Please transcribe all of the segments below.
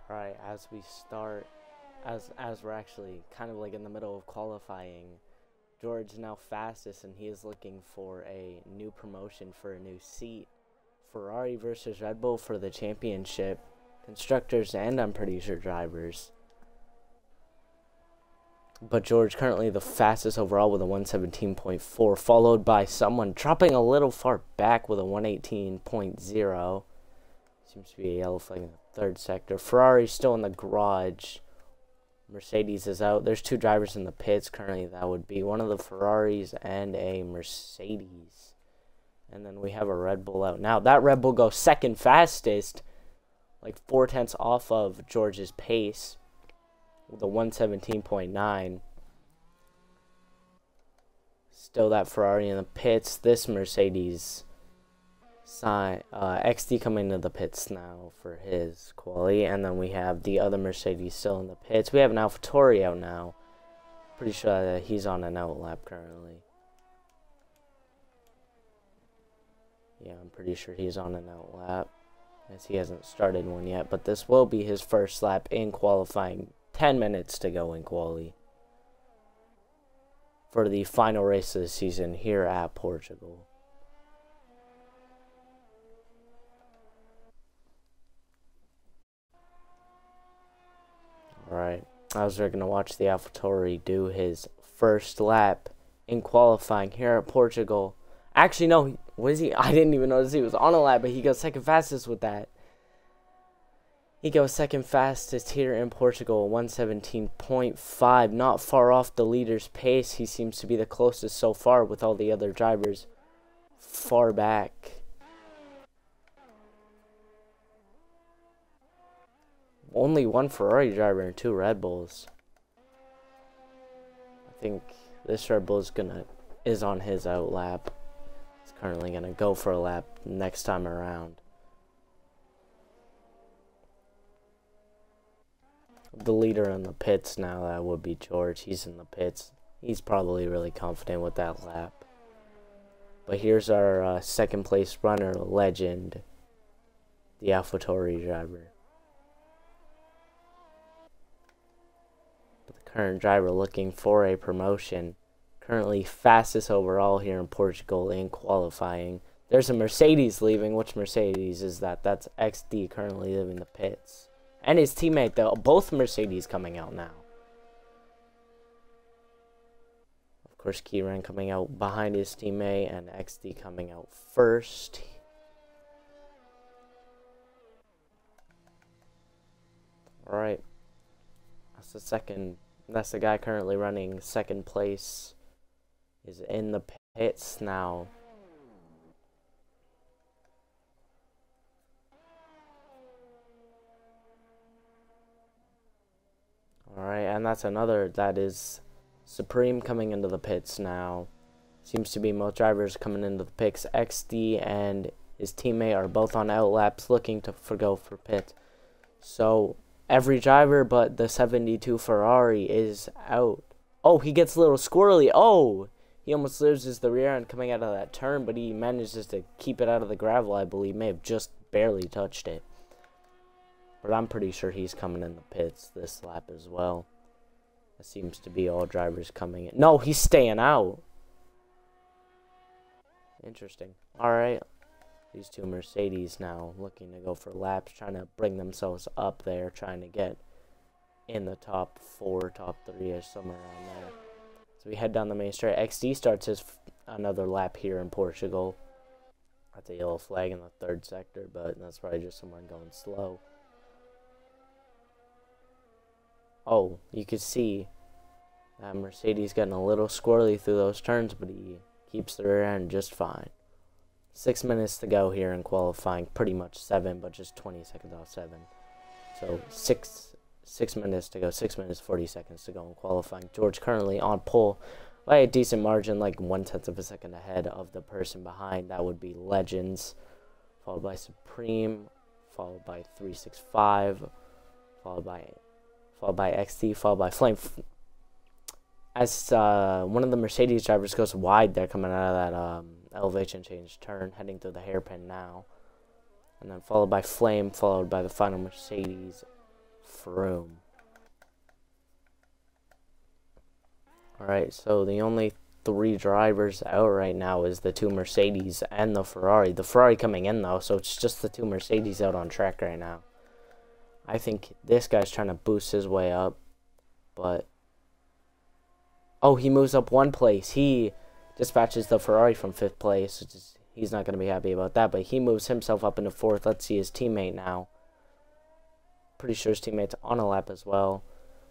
Alright, as we start, as we're actually kind of like in the middle of qualifying, George now fastest, and he is looking for a new promotion for a new seat. Ferrari versus Red Bull for the championship, constructors and I'm pretty sure drivers. But George currently the fastest overall with a 117.4, followed by someone dropping a little far back with a 118.0. Seems to be a yellow flag in the third sector. Ferrari's still in the garage. Mercedes is out. There's two drivers in the pits currently. That would be one of the Ferraris and a Mercedes. And then we have a Red Bull out. Now, that Red Bull goes second fastest, like 4/10 off of George's pace, with a 117.9. Still that Ferrari in the pits. This Mercedes XD coming into the pits now for his quali, and then we have the other Mercedes still in the pits. We have an AlphaTauri out now. Pretty sure that he's on an out lap currently. Yeah, I'm pretty sure he's on an out lap, as he hasn't started one yet, but this will be his first lap in qualifying. 10 minutes to go in quali for the final race of the season here at Portugal. Alright, as we're going to watch the AlphaTauri do his first lap in qualifying here at Portugal. Actually, no, was he? I didn't even notice he was on a lap, but he goes second fastest with that. He goes second fastest here in Portugal, 117.5, not far off the leader's pace. He seems to be the closest so far, with all the other drivers far back. Only one Ferrari driver and two Red Bulls. I think this Red Bull is on his out lap. He's currently gonna go for a lap next time around. The leader in the pits now, that would be George. He's in the pits. He's probably really confident with that lap. But here's our second place runner, legend, the AlphaTauri driver. Current driver looking for a promotion. Currently fastest overall here in Portugal in qualifying. There's a Mercedes leaving. Which Mercedes is that? That's XD currently leaving the pits. And his teammate, though. Both Mercedes coming out now. Of course, Kieran coming out behind his teammate, and XD coming out first. Alright. That's the guy currently running second place. Is in the pits now. Alright, and that's another. That is Supreme coming into the pits now. Seems to be most drivers coming into the pits. XD and his teammate are both on out laps looking to go for pit. So every driver but the 72 Ferrari is out. Oh, he gets a little squirrely. Oh, he almost loses the rear end coming out of that turn, but he manages to keep it out of the gravel, I believe. May have just barely touched it. But I'm pretty sure he's coming in the pits this lap as well. It seems to be all drivers coming in. No, he's staying out. Interesting. Alright. These two Mercedes now looking to go for laps, trying to bring themselves up there, trying to get in the top 4, top 3, or somewhere around there. So we head down the main straight. XD starts his another lap here in Portugal. That's a yellow flag in the third sector, but that's probably just someone going slow. Oh, you could see that Mercedes getting a little squirrely through those turns, but he keeps the rear end just fine. 6 minutes to go here in qualifying. Pretty much 7, but just 20 seconds off 7. So 6 minutes to go. 6 minutes 40 seconds to go in qualifying. George currently on pole by a decent margin, like 1/10 of a second ahead of the person behind. That would be Legends, followed by Supreme, followed by 365, followed by XT, followed by Flame. As one of the Mercedes drivers goes wide, they're coming out of that elevation change turn, heading through the hairpin now. And then followed by Flame, followed by the final Mercedes, Froome. Alright, so the only 3 drivers out right now is the 2 Mercedes and the Ferrari. The Ferrari coming in though, so it's just the 2 Mercedes out on track right now. I think this guy's trying to boost his way up, but oh, he moves up 1 place. He dispatches the Ferrari from 5th place. He's not going to be happy about that, but he moves himself up into 4th. Let's see his teammate now. Pretty sure his teammate's on a lap as well.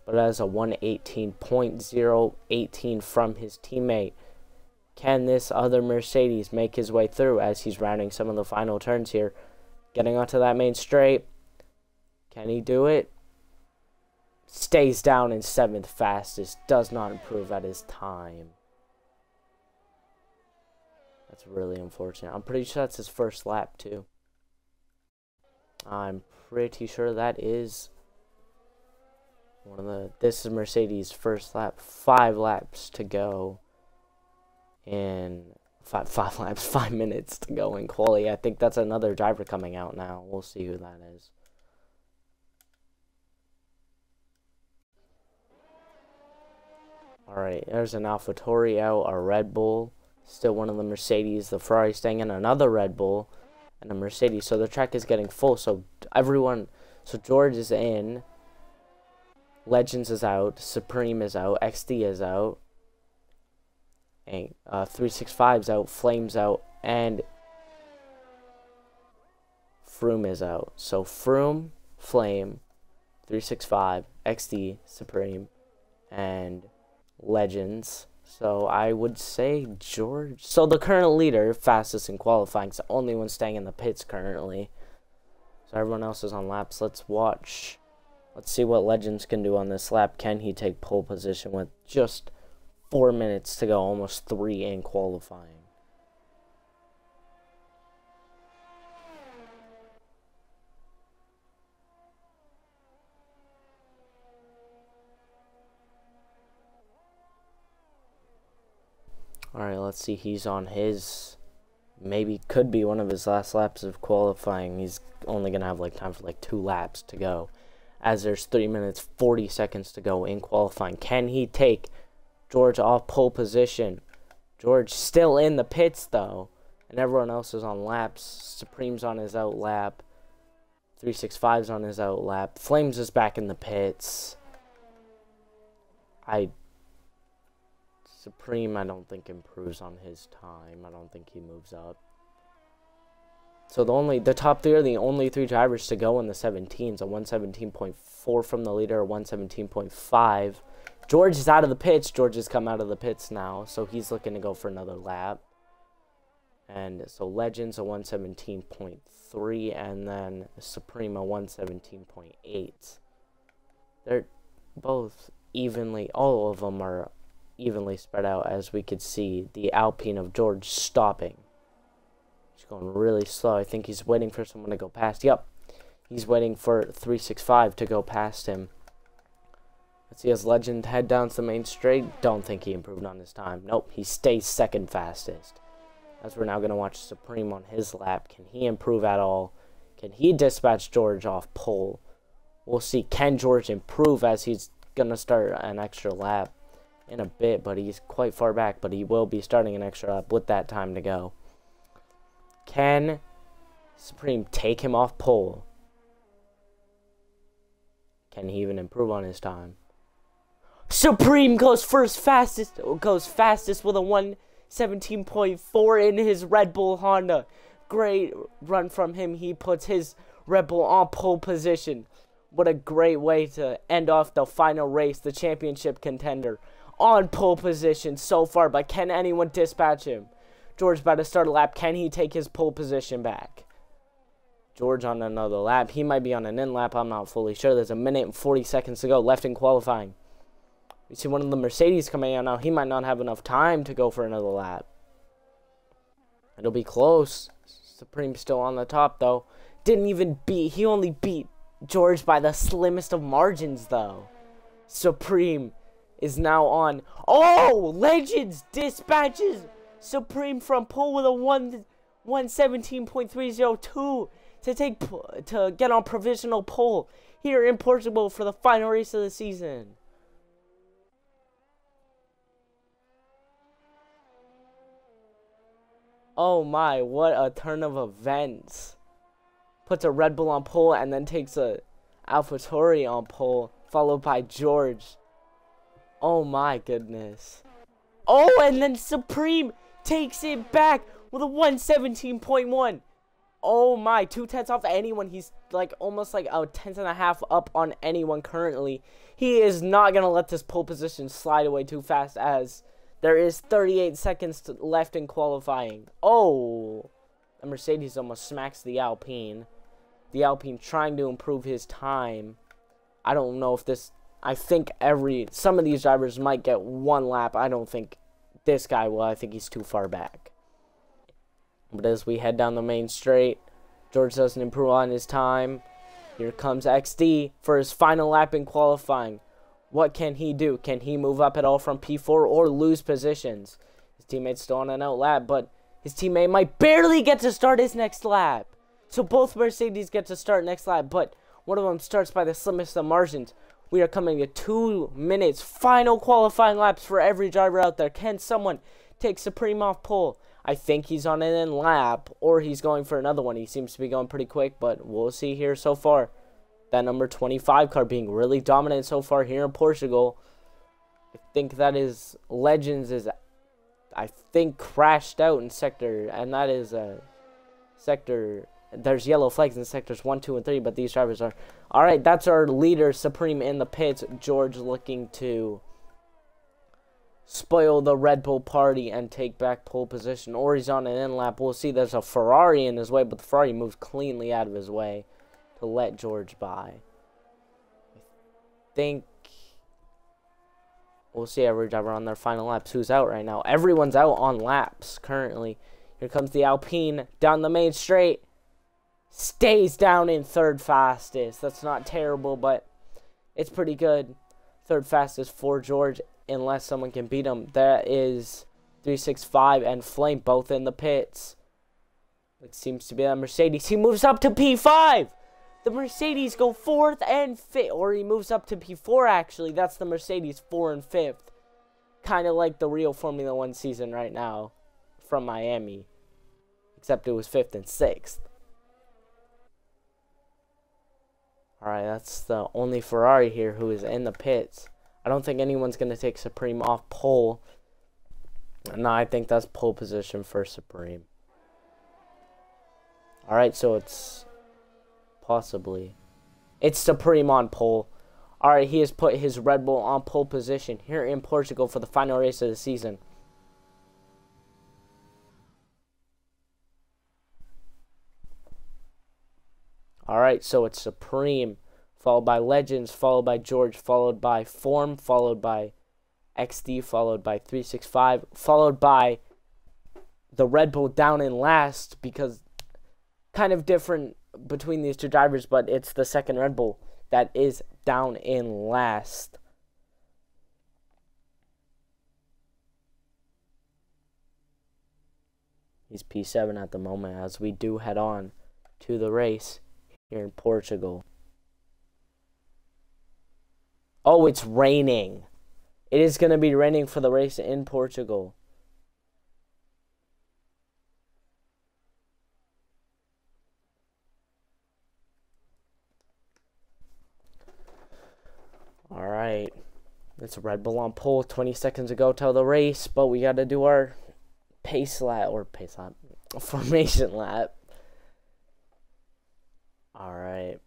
But it has a 118.018 from his teammate. Can this other Mercedes make his way through as he's rounding some of the final turns here? Getting onto that main straight. Can he do it? Stays down in 7th fastest. Does not improve at his time. That's really unfortunate. I'm pretty sure that's his first lap too. I'm pretty sure that is this is Mercedes' first lap. 5 laps to go in 5 minutes to go in quali. I think that's another driver coming out now. We'll see who that is. Alright, there's an AlphaTauri out, a Red Bull, still one of the Mercedes, the Ferrari staying in, another Red Bull, and a Mercedes. So the track is getting full, so George is in, Legends is out, Supreme is out, XD is out, and 365's out, Flame's out, and Froome is out. So Froome, Flame, 365, XD, Supreme, and Legends. So I would say George. So the current leader, fastest in qualifying, is the only one staying in the pits currently. So everyone else is on laps. Let's watch. Let's see what Legends can do on this lap. Can he take pole position with just 4 minutes to go, almost 3 in qualifying? Alright, let's see. He's on his, maybe could be one of his last laps of qualifying. He's only going to have time for 2 laps to go, as there's 3 minutes 40 seconds to go in qualifying. Can he take George off pole position? George still in the pits though, and everyone else is on laps. Supreme's on his out lap, 365's on his out lap, Flames is back in the pits. Supreme, I don't think improves on his time. I don't think he moves up. So the top 3 are the only 3 drivers to go in the 17s. A 117.4 from the leader, a 117.5. George is out of the pits. George has come out of the pits now, so he's looking to go for another lap. And so Legends a 117.3, and then Supreme a 117.8. They're both evenly, all of them are evenly spread out, as we could see the Alpine of George stopping. He's going really slow. I think he's waiting for someone to go past. Yep, he's waiting for 365 to go past him. Let's see, as Legend head down to the main straight. Don't think he improved on his time. Nope, he stays 2nd fastest. As we're now going to watch Supreme on his lap. Can he improve at all? Can he dispatch George off pole? We'll see. Can George improve, as he's going to start an extra lap in a bit, but he's quite far back, but he will be starting an extra lap with that time to go. Can Supreme take him off pole? Can he even improve on his time? Supreme goes fastest with a 117.4 in his Red Bull Honda. Great run from him. He puts his Red Bull on pole position. What a great way to end off the final race, the championship contender on pole position so far, but can anyone dispatch him? George about to start a lap. Can he take his pole position back? George on another lap. He might be on an in lap. I'm not fully sure. There's 1 minute and 40 seconds to go left in qualifying. We see one of the Mercedes coming out now. He might not have enough time to go for another lap. It'll be close. Supreme's still on the top though. He only beat George by the slimmest of margins though. Supreme is now on. Oh! Legends dispatches Supreme from pole with a 117.302. to get on provisional pole here in Portugal for the final race of the season. Oh my, what a turn of events. Puts a Red Bull on pole and then takes a AlphaTauri on pole, followed by George. Oh my goodness. Oh, and then Supreme takes it back with a 117.1. Oh my, 2/10 off anyone. He's like almost like a 10.5 up on anyone currently. He is not going to let this pole position slide away too fast, as there is 38 seconds left in qualifying. Oh, the Mercedes almost smacks the Alpine. The Alpine trying to improve his time. I don't know if this... I think some of these drivers might get one lap. I don't think this guy will. I think he's too far back. But as we head down the main straight, George doesn't improve on his time. Here comes XD for his final lap in qualifying. What can he do? Can he move up at all from P4 or lose positions? His teammate's still on an out lap, but his teammate might barely get to start his next lap. So both Mercedes get to start next lap, but one of them starts by the slimmest of margins. We are coming to 2 minutes. Final qualifying laps for every driver out there. Can someone take Supreme off pole? I think he's on an end lap, or he's going for another one. He seems to be going pretty quick, but we'll see here so far. That number 25 car being really dominant so far here in Portugal. I think that is Legends is, I think, crashed out in sector, and that is sector. There's yellow flags in sectors 1, 2, and 3, but these drivers are... Alright, that's our leader, Supreme, in the pits. George looking to spoil the Red Bull party and take back pole position, or he's on an end lap. We'll see. There's a Ferrari in his way, but the Ferrari moves cleanly out of his way to let George by. I think we'll see every driver on their final laps. Who's out right now? Everyone's out on laps currently. Here comes the Alpine down the main straight. Stays down in third fastest. That's not terrible, but it's pretty good. Third fastest for George, unless someone can beat him. That is 365 and Flame, both in the pits. It seems to be a Mercedes. He moves up to P5. The Mercedes go 4th and 5th. Or he moves up to P4, actually. That's the Mercedes 4 and 5th. Kind of like the real Formula 1 season right now from Miami. Except it was 5th and 6th. Alright, that's the only Ferrari here who is in the pits. I don't think anyone's going to take Supreme off pole. No, I think that's pole position for Supreme. Alright, so it's possibly... It's Supreme on pole. Alright, he has put his Red Bull on pole position here in Portugal for the final race of the season. Alright, so it's Supreme, followed by Legends, followed by George, followed by Form, followed by XD, followed by 365, followed by the Red Bull down in last, because kind of different between these two drivers, but it's the second Red Bull that is down in last. He's P7 at the moment as we do head on to the race here in Portugal. Oh, it's raining. It is going to be raining for the race in Portugal. Alright. It's a Red Bull on pole. 20 seconds to go till the race, but we got to do our formation lap. Alright,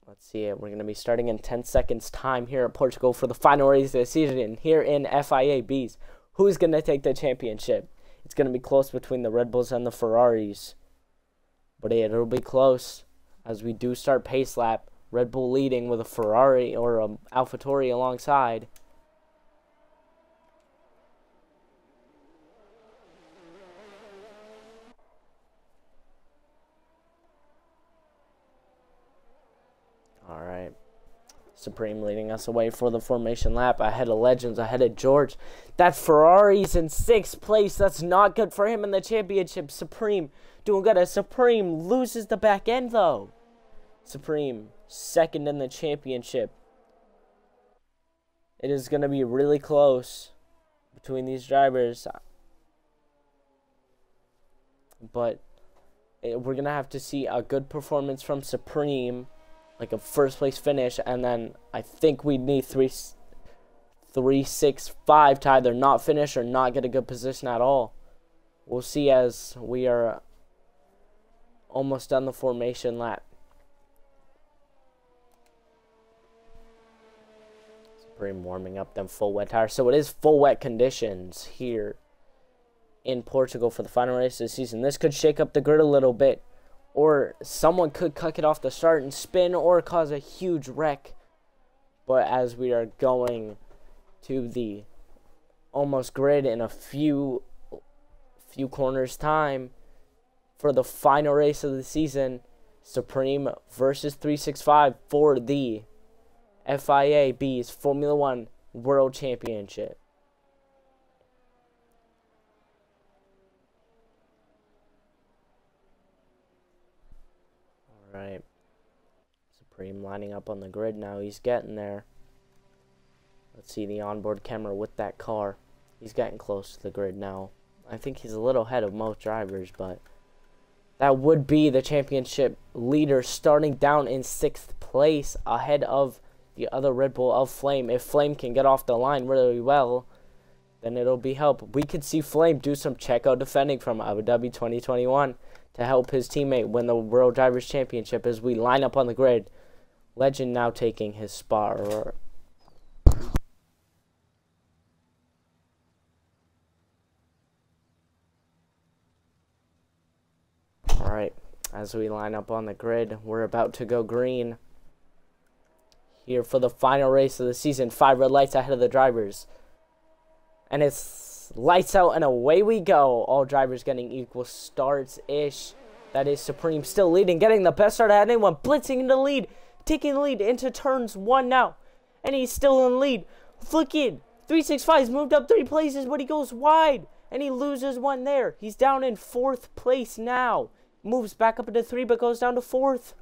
let's see it. We're going to be starting in 10 seconds time here at Portugal for the final race of the season here in F1ABEEZ. Who's going to take the championship? It's going to be close between the Red Bulls and the Ferraris. But it'll be close as we do start pace lap. Red Bull leading with a Ferrari or an AlphaTauri alongside. Alright, Supreme leading us away for the formation lap, ahead of Legends, ahead of George. That Ferrari's in 6th place. That's not good for him in the championship. Supreme doing good as Supreme loses the back end, though. Supreme 2nd in the championship. It is going to be really close between these drivers. But we're going to have to see a good performance from Supreme, like a 1st place finish, and then I think we need 3-6-5 to either not finish or not get a good position at all. We'll see as we are almost done the formation lap. Supreme warming up them full wet tires. So it is full wet conditions here in Portugal for the final race of the season. This could shake up the grid a little bit, or someone could cut it off the start and spin or cause a huge wreck. But as we are going to the almost grid in a few corners time for the final race of the season, Supreme versus 365 for the F1ABEEZ Formula 1 World Championship. Alright. Supreme lining up on the grid now. He's getting there. Let's see the onboard camera with that car. He's getting close to the grid now. I think he's a little ahead of most drivers, but that would be the championship leader starting down in 6th place ahead of the other Red Bull of Flame. If Flame can get off the line really well, then it'll be help. We could see Flame do some Checo defending from Abu Dhabi 2021 to help his teammate win the World Drivers' Championship as we line up on the grid. Legend now taking his spot. Alright, as we line up on the grid, we're about to go green here for the final race of the season. 5 red lights ahead of the drivers. And it's lights out and away we go. All drivers getting equal starts-ish. That is Supreme still leading, getting the best start at anyone. Blitzing into the lead, taking the lead into turns 1 now. And he's still in the lead. Look in, 365's moved up 3 places, but he goes wide. And he loses 1 there. He's down in 4th place now. Moves back up into 3, but goes down to 4th.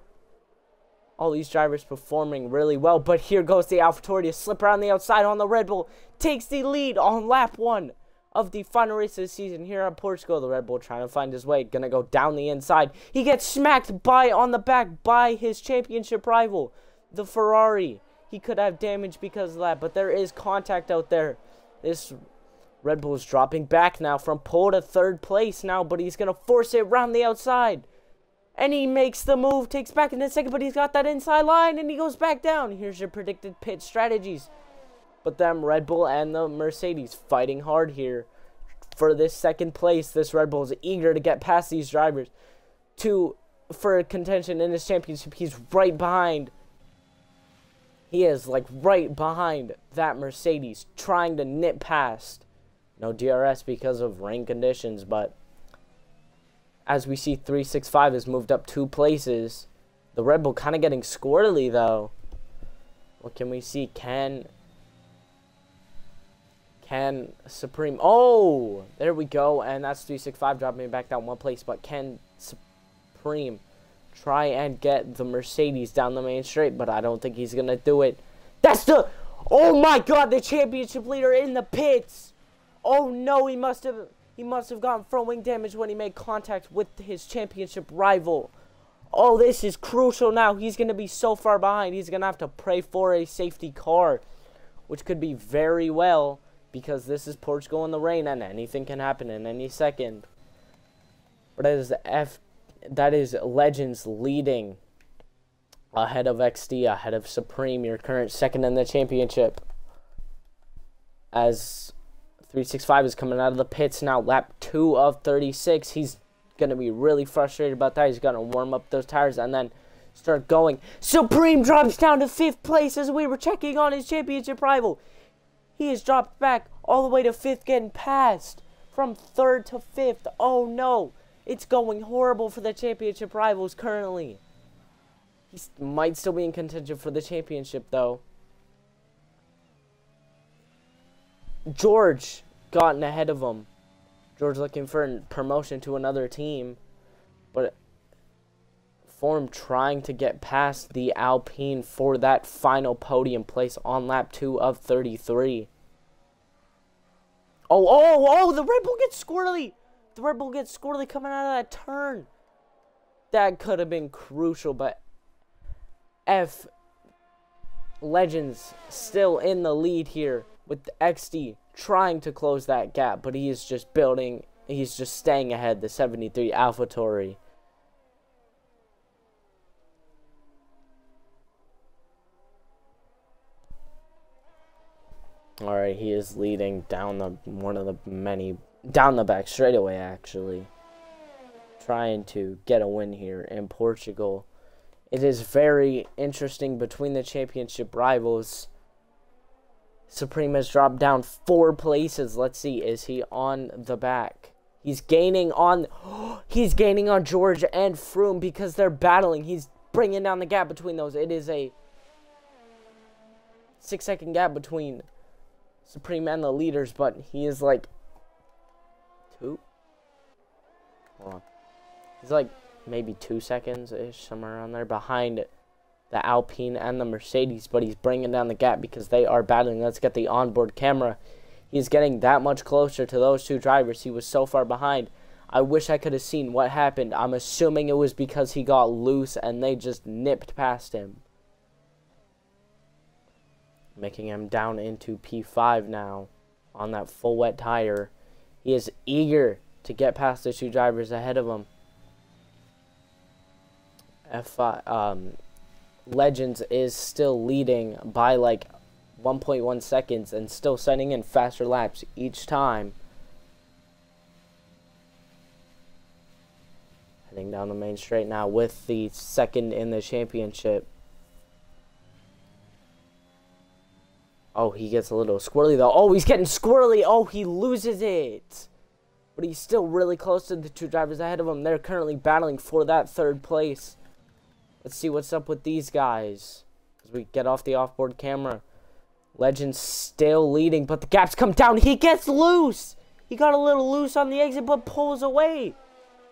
All these drivers performing really well, but here goes the AlphaTauri to slip around the outside on the Red Bull. Takes the lead on lap 1 of the final race of the season here at Portugal. The Red Bull trying to find his way, gonna go down the inside. He gets smacked on the back by his championship rival, the Ferrari. He could have damage because of that, but there is contact out there. This Red Bull is dropping back now from pole to 3rd place now, but he's gonna force it around the outside. And he makes the move, takes back in a second, but he's got that inside line, and he goes back down. Here's your predicted pit strategies. But them Red Bull and the Mercedes fighting hard here for this 2nd place. This Red Bull is eager to get past these drivers for contention in his championship. He's right behind. He is like right behind that Mercedes, trying to nip past. No DRS because of rain conditions, but as we see, 365 has moved up 2 places. The Red Bull kind of getting squirrely, though. What can we see? Can Supreme... Oh! There we go. And that's 365 dropping back down 1 place. But can Supreme try and get the Mercedes down the main straight? But I don't think he's going to do it. That's the... Oh, my God! The championship leader in the pits! Oh, no! He must have gotten front wing damage when he made contact with his championship rival. Oh, this is crucial now. He's going to be so far behind. He's going to have to pray for a safety car, which could be very well, because this is Portugal in the rain and anything can happen in any second. But that is Legends leading ahead of XD, ahead of Supreme, your current 2nd in the championship. As 365 is coming out of the pits now, lap 2 of 36. He's going to be really frustrated about that. He's going to warm up those tires and then start going. Supreme drops down to 5th place as we were checking on his championship rival. He has dropped back all the way to 5th, getting passed from 3rd to 5th. Oh, no. It's going horrible for the championship rivals currently. He might still be in contention for the championship, though. George gotten ahead of him. George looking for promotion to another team. But Form trying to get past the Alpine for that final podium place on lap 2 of 33. Oh, the Red Bull gets squirrely. The Red Bull gets squirrely coming out of that turn. That could have been crucial, but Legends still in the lead here with XD trying to close that gap, but he is just building, he's just staying ahead, the 73 AlphaTauri. Alright, he is leading down down the back straightaway, actually. Trying to get a win here in Portugal. It is very interesting between the championship rivals. Supreme has dropped down 4 places. Let's see, is he on the back? He's gaining on George and Froome because they're battling. He's bringing down the gap between those. It is a 6-second gap between Supreme and the leaders, but he is like 2. Hold on. He's like maybe 2 seconds-ish, somewhere around there, behind the Alpine and the Mercedes, but he's bringing down the gap because they are battling. Let's get the onboard camera. He's getting that much closer to those 2 drivers. He was so far behind. I wish I could have seen what happened. I'm assuming it was because he got loose and they just nipped past him, making him down into P5 now on that full wet tire. He is eager to get past the 2 drivers ahead of him. Legends is still leading by like 1.1 seconds and still sending in faster laps each time. Heading down the main straight now with the 2nd in the championship. Oh, he gets a little squirrely though. Oh, he's getting squirrely. Oh, he loses it. But he's still really close to the 2 drivers ahead of him. They're currently battling for that 3rd place. Let's see what's up with these guys as we get off the offboard camera. Legends still leading, but the gaps come down. He gets loose. He got a little loose on the exit, but pulls away.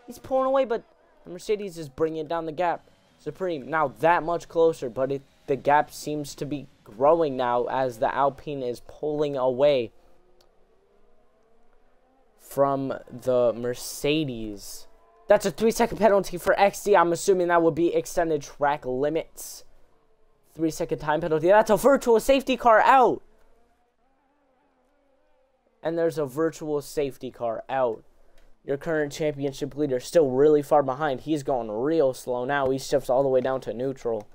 He's pulling away, but the Mercedes is bringing down the gap. Supreme now that much closer, but the gap seems to be growing now as the Alpine is pulling away from the Mercedes. That's a 3-second penalty for XD. I'm assuming that would be extended track limits. 3-second time penalty. That's a virtual safety car out. And there's a virtual safety car out. Your current championship leader still really far behind. He's going real slow now. He shifts all the way down to neutral.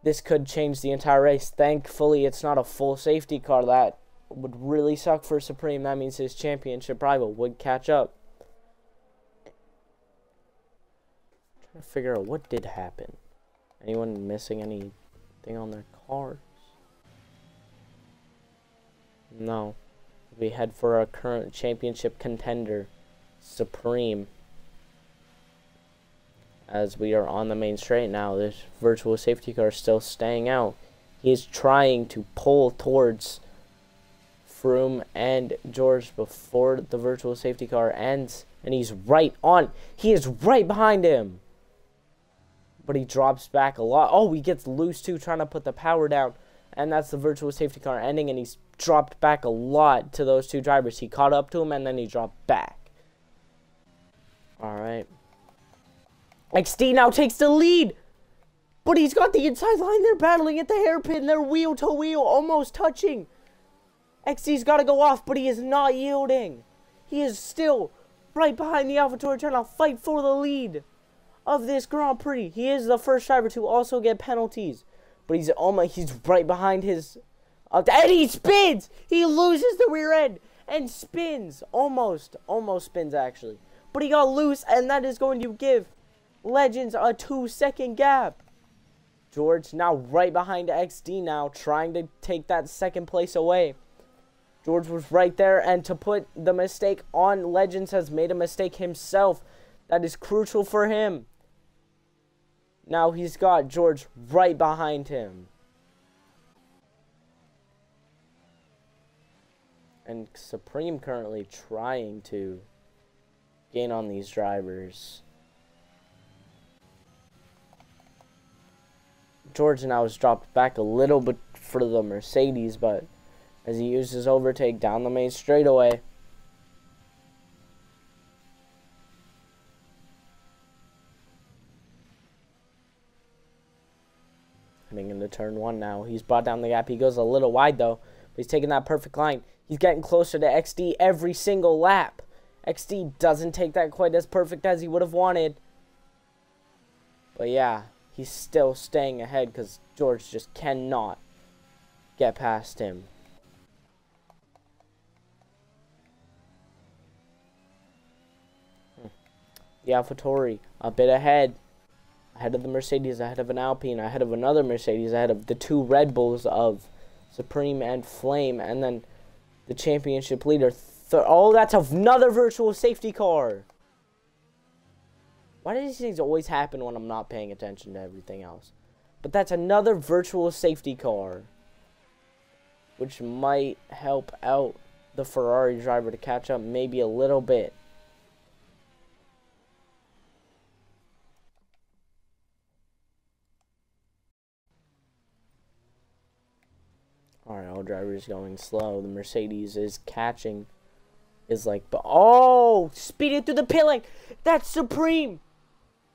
This could change the entire race. Thankfully, it's not a full safety car. That would really suck for Supreme. That means his championship rival would catch up. Trying to figure out what did happen. Anyone missing anything on their cars? No. We head for our current championship contender, Supreme. As we are on the main straight now, this virtual safety car is still staying out. He is trying to pull towards Froome and George before the virtual safety car ends. And he's right on. He is right behind him. But he drops back a lot. Oh, he gets loose too, trying to put the power down. And that's the virtual safety car ending. And he's dropped back a lot to those 2 drivers. He caught up to him and then he dropped back. Alright. XD now takes the lead. But he's got the inside line. They're battling at the hairpin. They're wheel to wheel, almost touching. XD's got to go off, but he is not yielding. He is still right behind the AlphaTauri, trying to fight for the lead of this Grand Prix. He is the first driver to also get penalties. But he's right behind his... and he spins! He loses the rear end and spins. Almost spins, actually. But he got loose, and that is going to give Legends a 2-second gap. George now right behind XD now, trying to take that 2nd place away. George was right there, and to put the mistake on Legends has made a mistake himself. That is crucial for him. Now he's got George right behind him. And Supreme currently trying to gain on these drivers. George now has dropped back a little bit for the Mercedes, but as he uses overtake down the main straightaway. Heading into turn 1 now. He's brought down the gap. He goes a little wide though, but he's taking that perfect line. He's getting closer to XD every single lap. XD doesn't take that quite as perfect as he would have wanted. But yeah, he's still staying ahead because George just cannot get past him. The AlphaTauri a bit ahead. Ahead of the Mercedes, ahead of an Alpine, ahead of another Mercedes, ahead of the 2 Red Bulls of Supreme and Flame, and then the championship leader. Oh, that's another virtual safety car. Why do these things always happen when I'm not paying attention to everything else? But that's another virtual safety car, which might help out the Ferrari driver to catch up maybe a little bit. Alright, all drivers going slow. The Mercedes is catching. Is like, but oh, speeding through the pit lane. That's Supreme.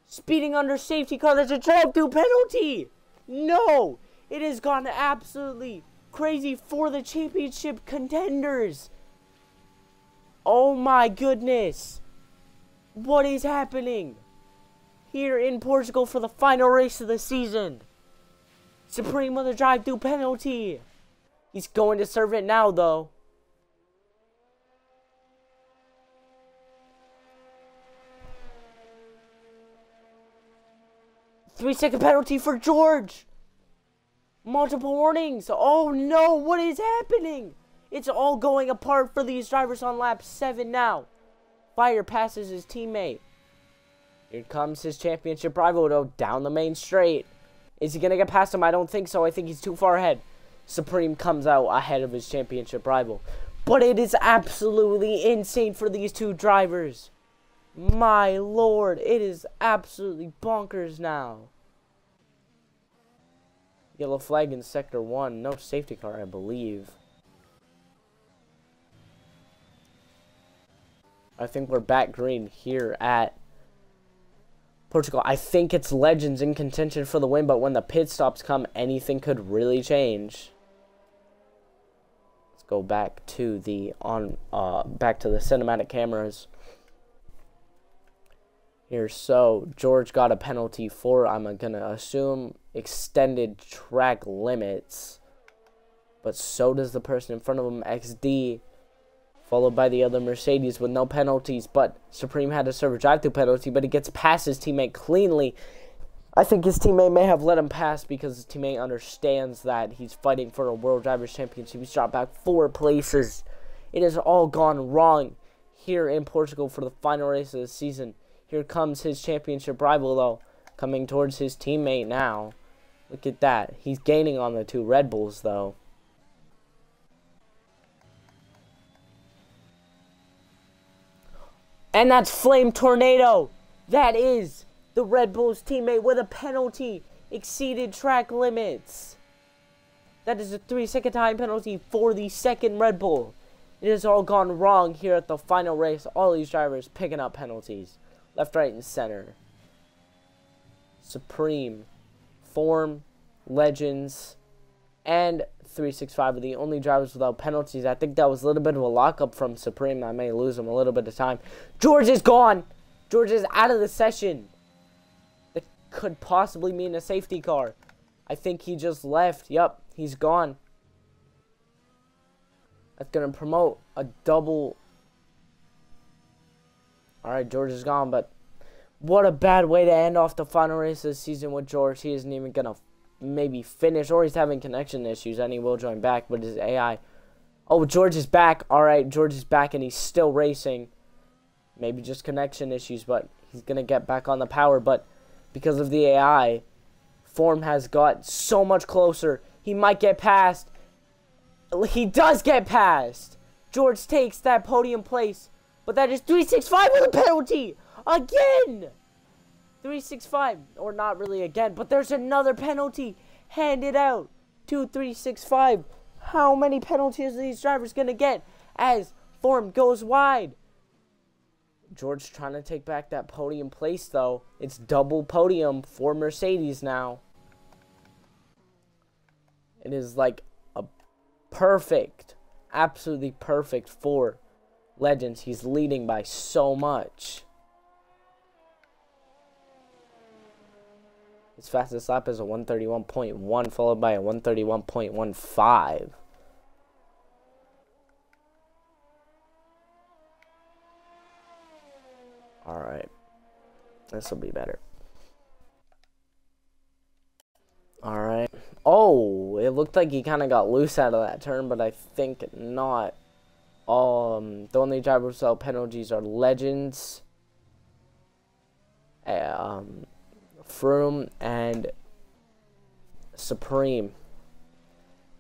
Speeding under safety car. That's a drive-through penalty. No, it has gone absolutely crazy for the championship contenders. Oh my goodness. What is happening here in Portugal for the final race of the season? Supreme with a drive-through penalty. He's going to serve it now, though. Three-second penalty for George. Multiple warnings. Oh, no. What is happening? It's all going apart for these drivers on lap 7 now. Fire passes his teammate. Here comes his championship rival, though, down the main straight. Is he going to get past him? I don't think so. I think he's too far ahead. Supreme comes out ahead of his championship rival. But it is absolutely insane for these 2 drivers. My lord, it is absolutely bonkers now. Yellow flag in sector 1. No safety car, I believe. I think we're back green here at Portugal. I think it's Legends in contention for the win, but when the pit stops come, anything could really change. Let's go back to the back to the cinematic cameras here. So George got a penalty for, I'm gonna assume, extended track limits, but so does the person in front of him, XD, followed by the other Mercedes with no penalties. But Supreme had to serve a drive-through penalty, but he gets past his teammate cleanly. I think his teammate may have let him pass because his teammate understands that he's fighting for a World Drivers' Championship. He's dropped back 4 places. It has all gone wrong here in Portugal for the final race of the season. Here comes his championship rival, though, coming towards his teammate now. Look at that. He's gaining on the 2 Red Bulls, though. And that's Flame Tornado. That is the Red Bull's teammate with a penalty. Exceeded track limits. That is a 3-second time penalty for the second Red Bull. It has all gone wrong here at the final race. All these drivers picking up penalties. Left, right, and center. Supreme, Form, Legends, and 365 are the only drivers without penalties. I think that was a little bit of a lockup from Supreme. I may lose him a little bit of time. George is gone. George is out of the session. That could possibly mean a safety car. I think he just left. Yup, he's gone. That's going to promote a double. Alright, George is gone, but what a bad way to end off the final race of the season with George. He isn't even going to maybe finish, or he's having connection issues, and he will join back, but his AI. Oh, George is back. Alright, George is back, and he's still racing. Maybe just connection issues, but he's going to get back on the power, but because of the AI, Form has got so much closer. He might get past. He does get past. George takes that podium place. But that is 365 with a penalty. Again. 365. Or not really again. But there's another penalty handed out to 365. How many penalties are these drivers going to get as form goes wide? George trying to take back that podium place, though. It's double podium for Mercedes now. It is like a perfect, absolutely perfect for Legends. He's leading by so much. His fastest lap is a 131.1, followed by a 131.15. Alright. This will be better. Alright. Oh, it looked like he kind of got loose out of that turn, but I think not. The only drivers without penalties are Legends, Froome, and Supreme.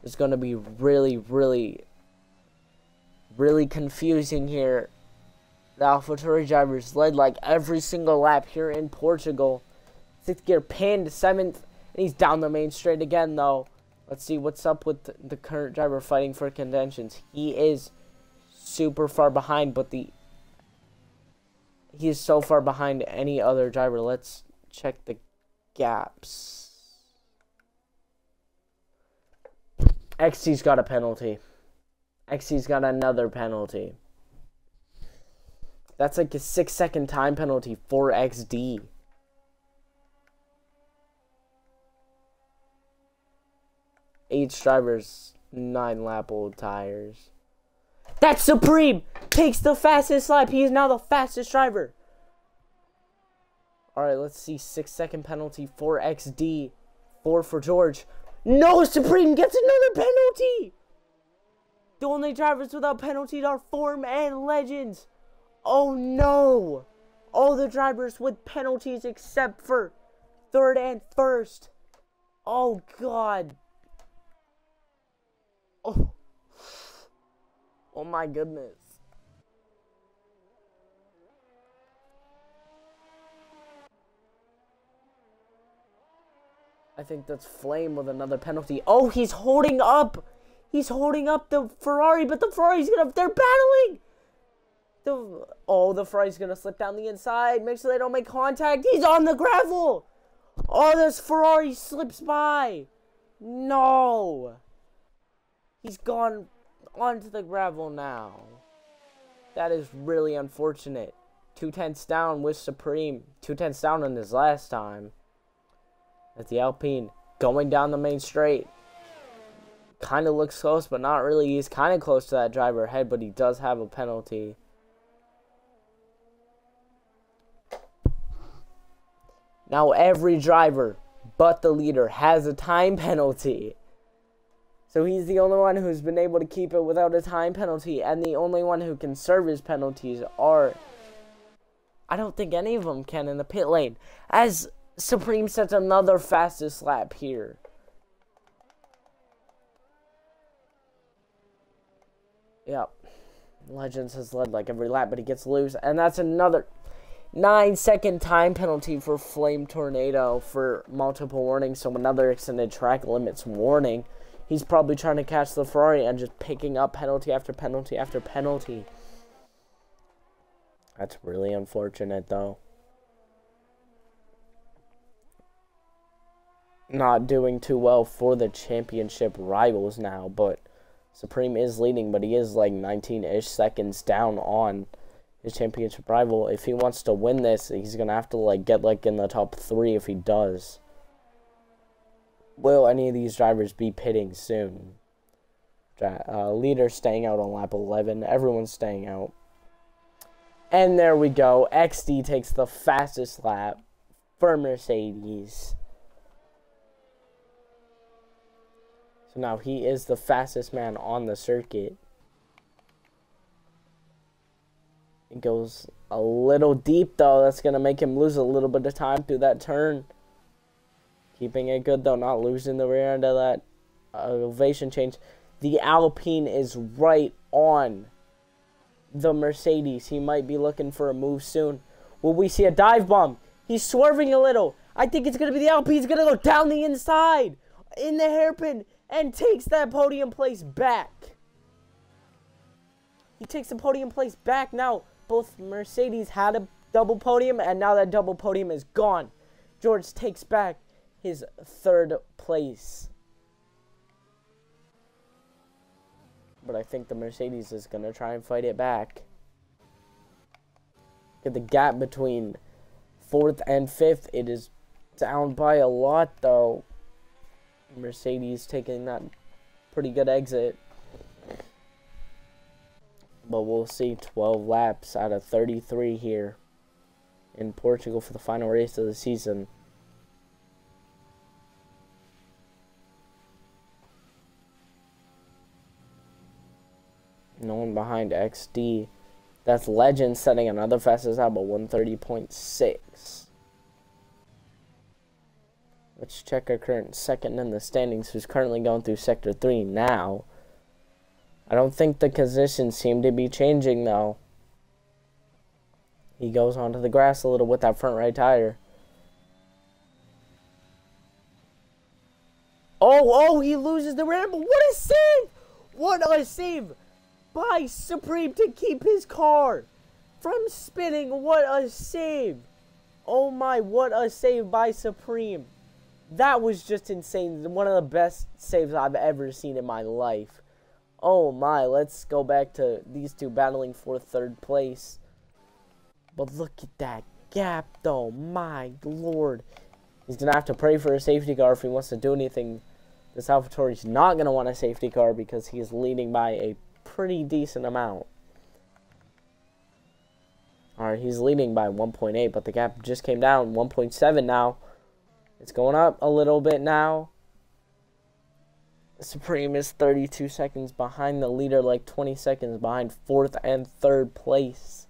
It's going to be really, really, really confusing here. The AlphaTauri drivers led like every single lap here in Portugal. 6th gear pinned, 7th, and he's down the main straight again, though. Let's see what's up with the current driver fighting for contentions. He is super far behind, but he is so far behind any other driver. Let's check the gaps. XC's got a penalty. XC's got another penalty. That's like a 6-second time penalty for XD. Eight drivers, 9-lap-old tires. That's Supreme! Takes the fastest lap. He is now the fastest driver. Alright, let's see. 6-second penalty for XD. 4 for George. No! Supreme gets another penalty! The only drivers without penalties are Form and Legends. Oh no! All the drivers with penalties except for 3rd and 1st. Oh god. Oh. Oh my goodness. I think that's Flame with another penalty. Oh, he's holding up. He's holding up the Ferrari, but the Ferrari's they're battling. The Ferrari's gonna slip down the inside. Make sure they don't make contact. He's on the gravel. Oh, this Ferrari slips by. No. He's gone onto the gravel now. That is really unfortunate. 2/10 down with Supreme. 2/10 down in his last time. At the Alpine going down the main straight. Kind of looks close, but not really. He's kind of close to that driver ahead, but he does have a penalty. Now every driver but the leader has a time penalty. So he's the only one who's been able to keep it without a time penalty. And the only one who can serve his penalties are... I don't think any of them can in the pit lane. As Supreme sets another fastest lap here. Yep. Legends has led like every lap, but he gets loose. And that's another 9-second time penalty for Flame Tornado for multiple warnings. So another extended track limits warning. He's probably trying to catch the Ferrari and just picking up penalty after penalty after penalty. That's really unfortunate, though. Not doing too well for the championship rivals now, but Supreme is leading, but he is like 19-ish seconds down on his championship rival. If he wants to win this, he's going to have to like get like in the top 3 if he does. Will any of these drivers be pitting soon? Leader staying out on lap 11. Everyone's staying out. And there we go. XD takes the fastest lap for Mercedes. So now he is the fastest man on the circuit. It goes a little deep, though. That's going to make him lose a little bit of time through that turn. Keeping it good, though. Not losing the rear end of that elevation change. The Alpine is right on the Mercedes. He might be looking for a move soon. Will we see a dive bomb? He's swerving a little. I think it's going to be the Alpine. He's going to go down the inside in the hairpin and takes that podium place back. He takes the podium place back. Now, both Mercedes had a double podium, and now that double podium is gone. George takes back his 3rd place. But I think the Mercedes is going to try and fight it back. Look at the gap between 4th and 5th. It is down by a lot, though. Mercedes taking that pretty good exit. But we'll see 12 laps out of 33 here in Portugal for the final race of the season. No one behind XD. That's Legend setting another fastest lap, but 130.6. Let's check our current second in the standings, who's currently going through Sector 3 now. I don't think the conditions seem to be changing, though. He goes onto the grass a little with that front right tire. Oh, he loses the ramble. What a save! What a save by Supreme to keep his car from spinning. What a save. Oh my, what a save by Supreme. That was just insane. One of the best saves I've ever seen in my life. Oh my, let's go back to these two battling for 3rd place. But look at that gap, though. My lord. He's going to have to pray for a safety car if he wants to do anything. This AlphaTauri's not going to want a safety car because he's leading by a pretty decent amount. Alright, he's leading by 1.8, but the gap just came down. 1.7 now. It's going up a little bit now. Supreme is 32 seconds behind the leader, like 20 seconds behind 4th and 3rd place.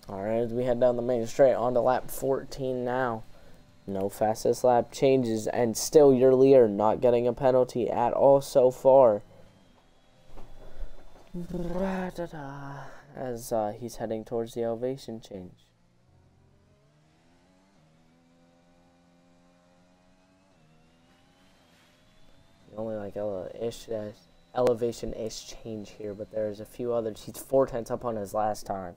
Alright, as we head down the main straight, on to lap 14 now. No fastest lap changes, and still your leader not getting a penalty at all so far. As he's heading towards the elevation change. Only like elevation-ish change here, but there's a few others. He's 4/10 up on his last time.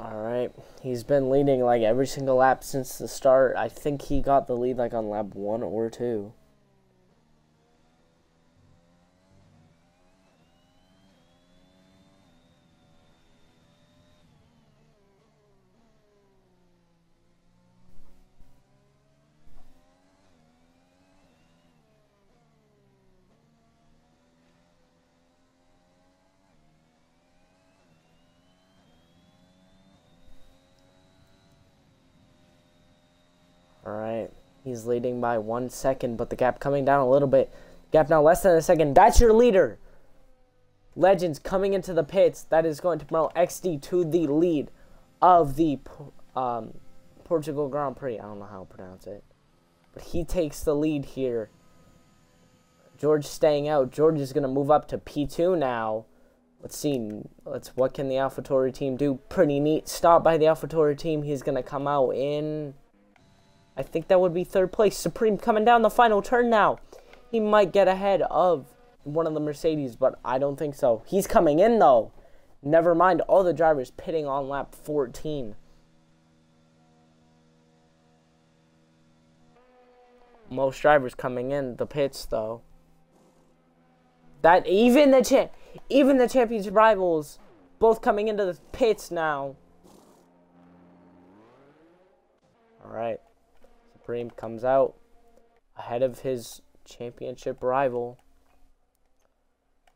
Alright, he's been leading like every single lap since the start. I think he got the lead like on lap 1 or 2. Alright, he's leading by 1 second, but the gap coming down a little bit. Gap now less than a second. That's your leader. Legends coming into the pits. That is going to promote XD to the lead of the Portugal Grand Prix. I don't know how to pronounce it. But he takes the lead here. George staying out. George is going to move up to P2 now. Let's see. What can the AlphaTauri team do? Pretty neat stop by the AlphaTauri team. He's going to come out in... I think that would be 3rd place. Supreme coming down the final turn now. He might get ahead of one of the Mercedes, but I don't think so. He's coming in, though. Never mind all the drivers pitting on lap 14. Most drivers coming in the pits, though. That even the championship rivals both coming into the pits now. All right. Supreme comes out ahead of his championship rival.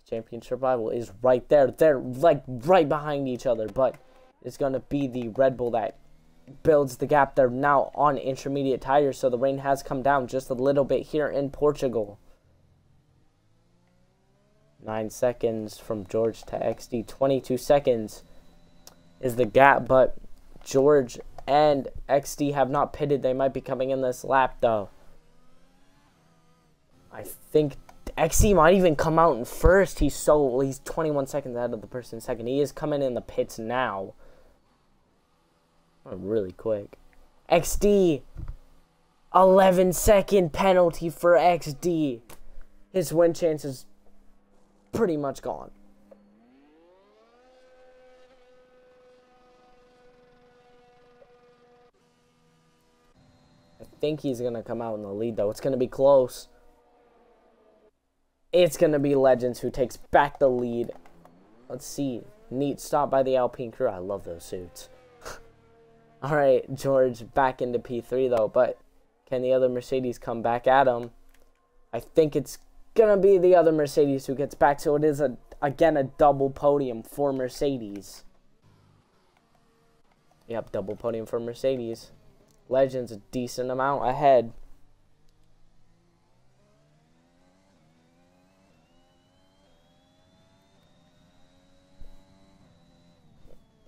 Championship rival is right there. They're like right behind each other, but it's going to be the Red Bull that builds the gap. They're now on intermediate tires, so the rain has come down just a little bit here in Portugal. 9 seconds from George to XD. 22 seconds is the gap, but George and XD have not pitted. They might be coming in this lap, though. I think XD might even come out in first. He's 21 seconds ahead of the person in second. He is coming in the pits now. Oh, really quick. XD. 11-second penalty for XD. His win chance is pretty much gone. I think he's going to come out in the lead, though. It's going to be close. It's going to be Legends who takes back the lead. Let's see. Neat stop by the Alpine crew. I love those suits. Alright, George back into P3, though. But can the other Mercedes come back at him? I think it's going to be the other Mercedes who gets back. So it is, again, a double podium for Mercedes. Yep, double podium for Mercedes. Legends a decent amount ahead.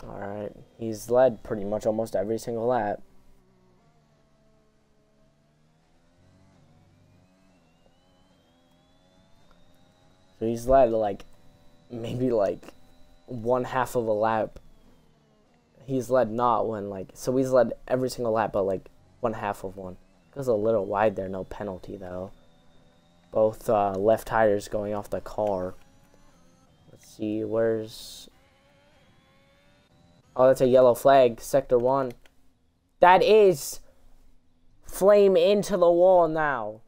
Alright, he's led pretty much almost every single lap. So he's led maybe one half of a lap. He's led not one, so he's led every single lap, but one half of one. Goes a little wide there, no penalty though. Both left tires going off the car. Let's see, where's... Oh, that's a yellow flag, sector 1. That is flame into the wall now.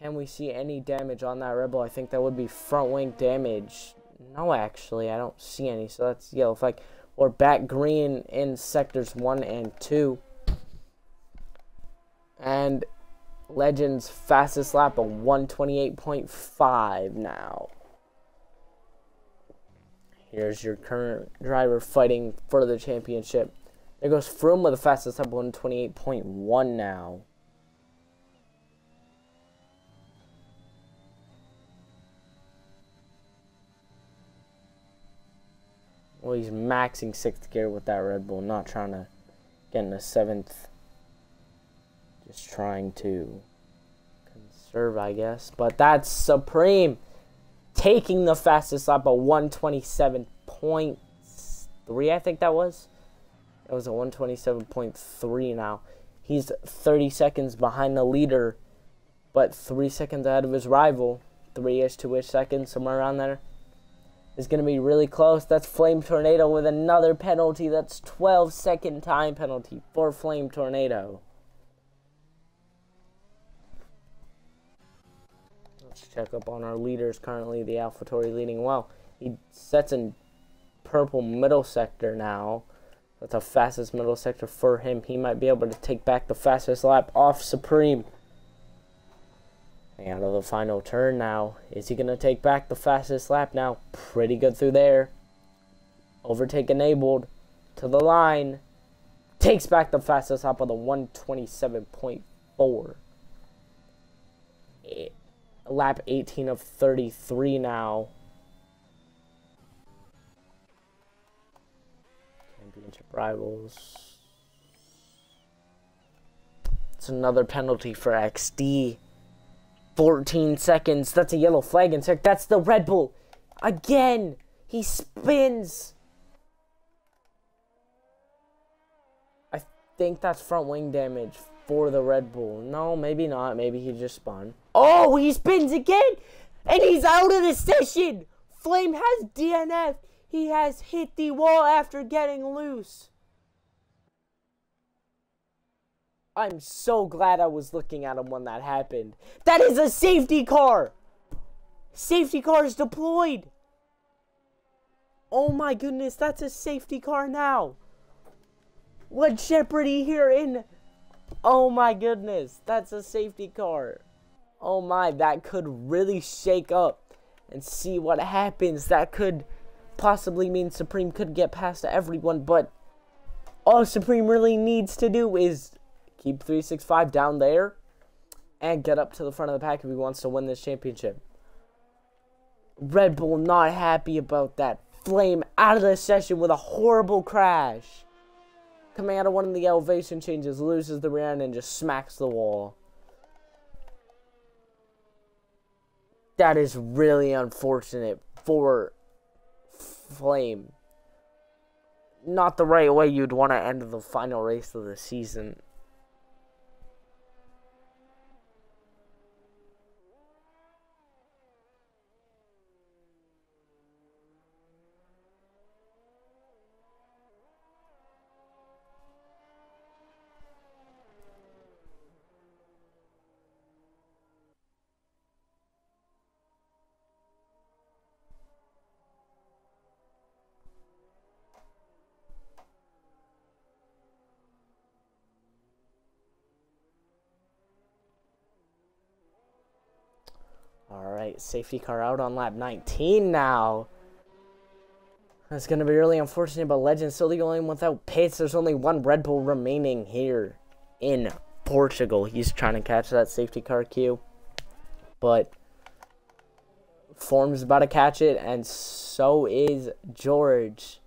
Can we see any damage on that Red Bull? I think that would be front wing damage. No, actually, I don't see any, so that's yellow flag. Or back green in sectors 1 and 2. And Legends fastest lap of 128.5 now. Here's your current driver fighting for the championship. There goes Froome with the fastest lap, 128.1 now. Well, he's maxing 6th gear with that Red Bull, not trying to get in a 7th. Just trying to conserve, I guess. But that's Supreme taking the fastest lap of 127.3, I think that was. That was a 127.3 now. He's 30 seconds behind the leader, but 3 seconds ahead of his rival. 3-ish, 2-ish seconds, somewhere around there. Is going to be really close. That's Flame Tornado with another penalty. That's 12-second time penalty for Flame Tornado. Let's check up on our leaders. Currently, the AlphaTauri leading well. He sets in purple middle sector now. That's the fastest middle sector for him. He might be able to take back the fastest lap off Supreme. Out of the final turn now. Is he going to take back the fastest lap now? Pretty good through there. Overtake enabled. To the line. Takes back the fastest lap of the 127.4. Lap 18 of 33 now. Championship rivals. It's another penalty for XD. 14 seconds. That's a yellow flag in sec. That's the Red Bull. Again. He spins. I think that's front wing damage for the Red Bull. No, maybe not. Maybe he just spun. Oh, he spins again. And he's out of the session. Flame has DNF. He has hit the wall after getting loose. I'm so glad I was looking at him when that happened. That is a safety car! Safety car is deployed! Oh my goodness, that's a safety car now! What jeopardy here in... Oh my goodness, that's a safety car. Oh my, that could really shake up and see what happens. That could possibly mean Supreme could get past everyone, but all Supreme really needs to do is keep 365 down there and get up to the front of the pack if he wants to win this championship. Red Bull not happy about that. Flame out of the session with a horrible crash. Coming out of one of the elevation changes, loses the rear end and just smacks the wall. That is really unfortunate for Flame. Not the right way you'd want to end the final race of the season. Alright, safety car out on lap 19 now. That's going to be really unfortunate, but Legend's still the only one without pits. There's only one Red Bull remaining here in Portugal. He's trying to catch that safety car queue, but Form's about to catch it, and so is George.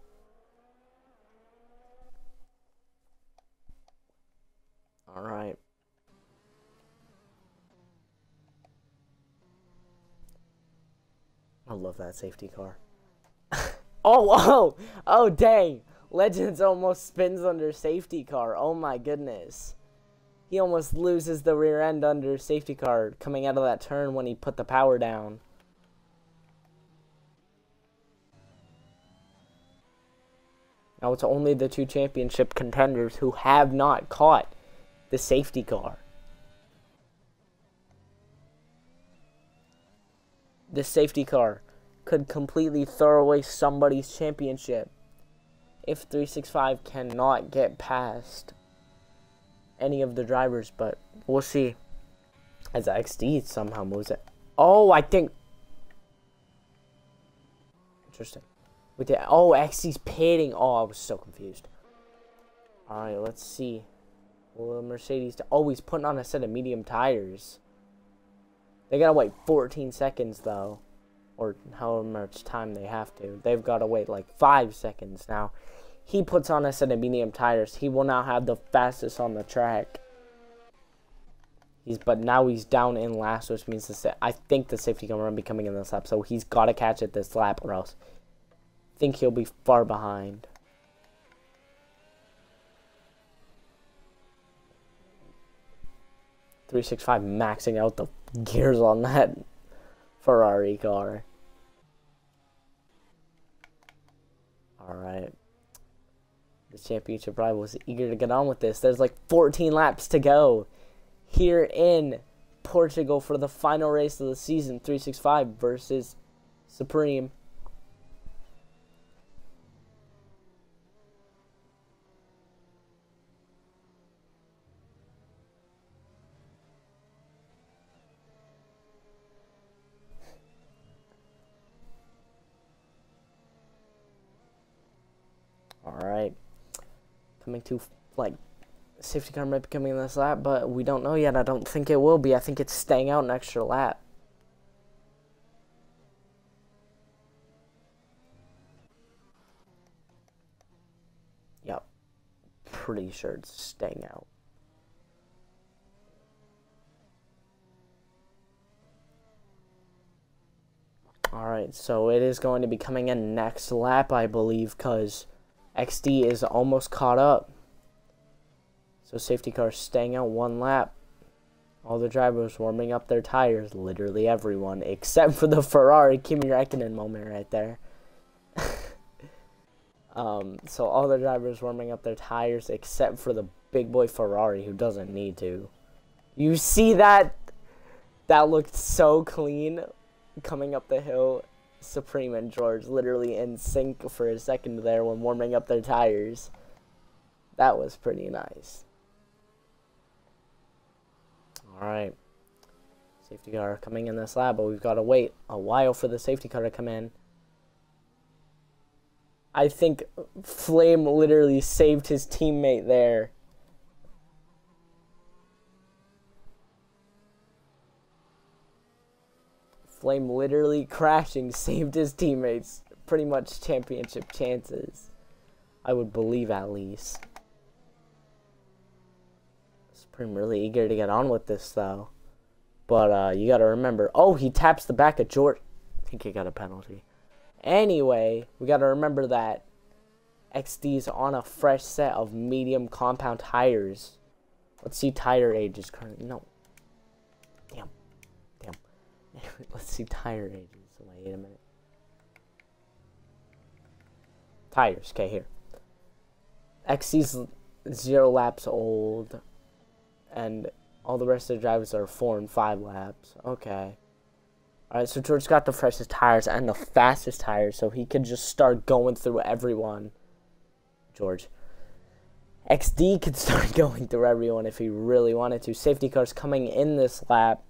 Alright. I love that safety car. Oh, dang. Legends almost spins under safety car. Oh, my goodness. He almost loses the rear end under safety car coming out of that turn when he put the power down. Now it's only the two championship contenders who have not caught the safety car. The safety car could completely throw away somebody's championship if 365 cannot get past any of the drivers, but we'll see as XD somehow moves it. Oh, I think interesting. XD's pitting. Oh, I was so confused. Alright, let's see. Well, Mercedes always putting on a set of medium tires. They gotta wait 14 seconds though, or however much time they have to. They've gotta wait like 5 seconds now. He puts on a set of medium tires. He will now have the fastest on the track. But now he's down in last, which means I think the safety car will be coming in this lap, so he's gotta catch it this lap, or else I think he'll be far behind. .365 maxing out the gears on that Ferrari car. Alright. The championship rival is eager to get on with this. There's like 14 laps to go here in Portugal for the final race of the season. 365 versus Supreme. Alright. Coming to, safety car might be coming in this lap, but we don't know yet. I don't think it will be. I think it's staying out an extra lap. Yep. Pretty sure it's staying out. Alright, so it is going to be coming in next lap, I believe, because XD is almost caught up. So safety car staying out one lap. All the drivers warming up their tires. Literally everyone, except for the Ferrari. Kimi Räikkönen moment right there. So all the drivers warming up their tires, except for the big boy Ferrari, who doesn't need to. You see that? That looked so clean. Coming up the hill, Supreme and George literally in sync for a second there when warming up their tires. That was pretty nice. Alright. Safety car coming in this lap, but we've got to wait a while for the safety car to come in. I think Flame literally saved his teammate there. Flame literally crashing saved his teammates. Pretty much championship chances. I would believe, at least. Supreme really eager to get on with this, though. But you got to remember. Oh, he taps the back of George. I think he got a penalty. Anyway, we got to remember that XD's on a fresh set of medium compound tires. Let's see tire ages currently. No. Damn. Let's see tire ages. Wait a minute. Tires. Okay, here. XC's 0 laps old. And all the rest of the drivers are 4 and 5 laps. Okay. Alright, so George got the freshest tires and the fastest tires, so he could just start going through everyone. George. XD could start going through everyone if he really wanted to. Safety cars coming in this lap.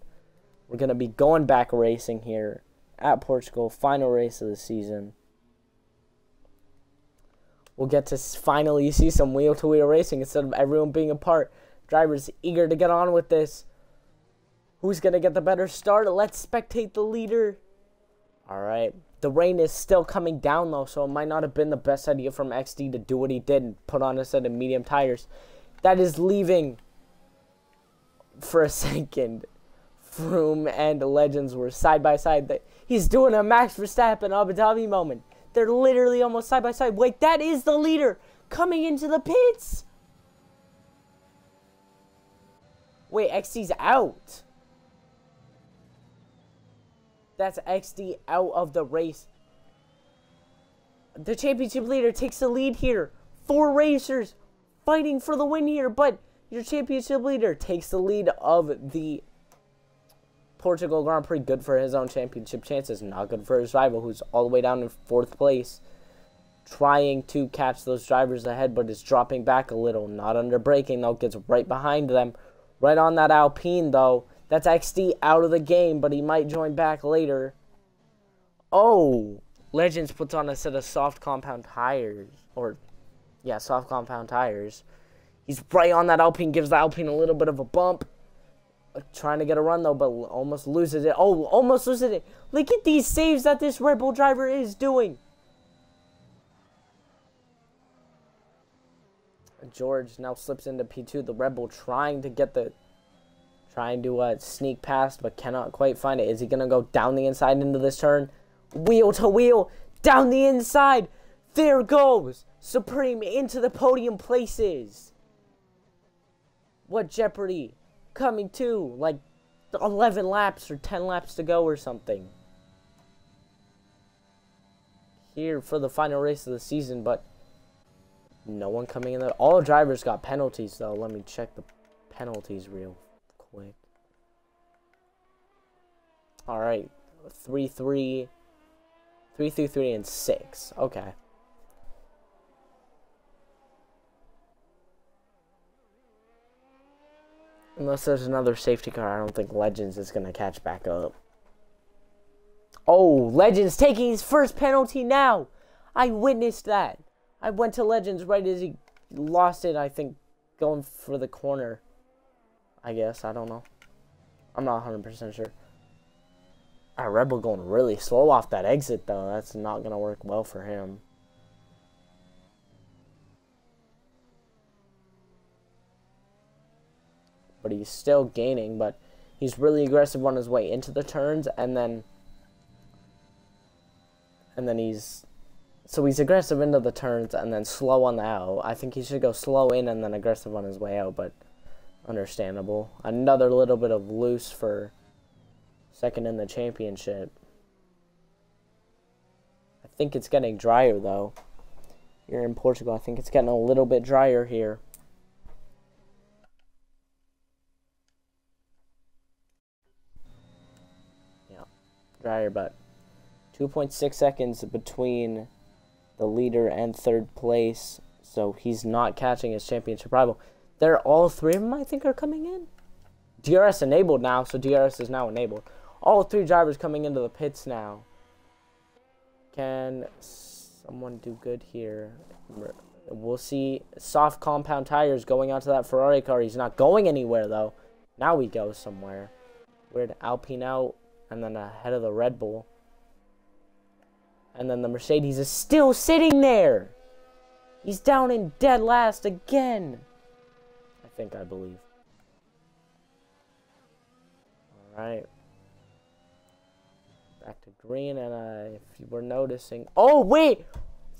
We're going to be going back racing here at Portugal. Final race of the season. We'll get to finally see some wheel-to-wheel racing instead of everyone being apart. Drivers eager to get on with this. Who's going to get the better start? Let's spectate the leader. Alright. The rain is still coming down, though, so it might not have been the best idea from XD to do what he did and put on a set of medium tires. That is leaving for a second. Froome and Legends were side by side. He's doing a Max Verstappen Abu Dhabi moment. They're literally almost side by side. Wait, that is the leader coming into the pits. Wait, XD's out. That's XD out of the race. The championship leader takes the lead here. 4 racers fighting for the win here, but your championship leader takes the lead of the Portugal Grand Prix. Good for his own championship chances. Not good for his rival, who's all the way down in 4th place. Trying to catch those drivers ahead, but is dropping back a little. Not under braking, though. Gets right behind them. Right on that Alpine, though. That's XD out of the game, but he might join back later. Oh! Legends puts on a set of soft compound tires. Soft compound tires. He's right on that Alpine. Gives the Alpine a little bit of a bump. Trying to get a run, though, but almost loses it. Oh, almost loses it. Look at these saves that this Red Bull driver is doing. George now slips into P2. The Red Bull trying to sneak past, but cannot quite find it. Is he going to go down the inside into this turn? Wheel to wheel, down the inside. There goes Supreme into the podium places. What jeopardy. Coming to, like, 11 laps or 10 laps to go or something. Here for the final race of the season, but no one coming in there. All drivers got penalties, though. Let me check the penalties real quick. Alright. 3-3, 3-3, and 6. Okay. Unless there's another safety car, I don't think Legends is going to catch back up. Oh, Legends taking his first penalty now. I witnessed that. I went to Legends right as he lost it, I think, going for the corner. I guess, I don't know. I'm not 100% sure. Red Bull going really slow off that exit, though. That's not going to work well for him. But he's still gaining, but he's really aggressive on his way into the turns, and then he's aggressive into the turns and then slow on the out. I think he should go slow in and then aggressive on his way out, but understandable. Another little bit of loose for second in the championship. I think it's getting drier, though. Here in Portugal, I think it's getting a little bit drier here. Drier, but 2.6 seconds between the leader and 3rd place, so he's not catching his championship rival. All 3 of them, I think, are coming in. DRS enabled now, so DRS is now enabled. All 3 drivers coming into the pits now. Can someone do good here? We'll see. Soft compound tires going onto that Ferrari car. He's not going anywhere, though. Now he goes somewhere. Weird. Alpine out, and then ahead of the Red Bull. And then the Mercedes is still sitting there. He's down in dead last again. I believe. Alright. Back to green, and if you were noticing... Oh, wait!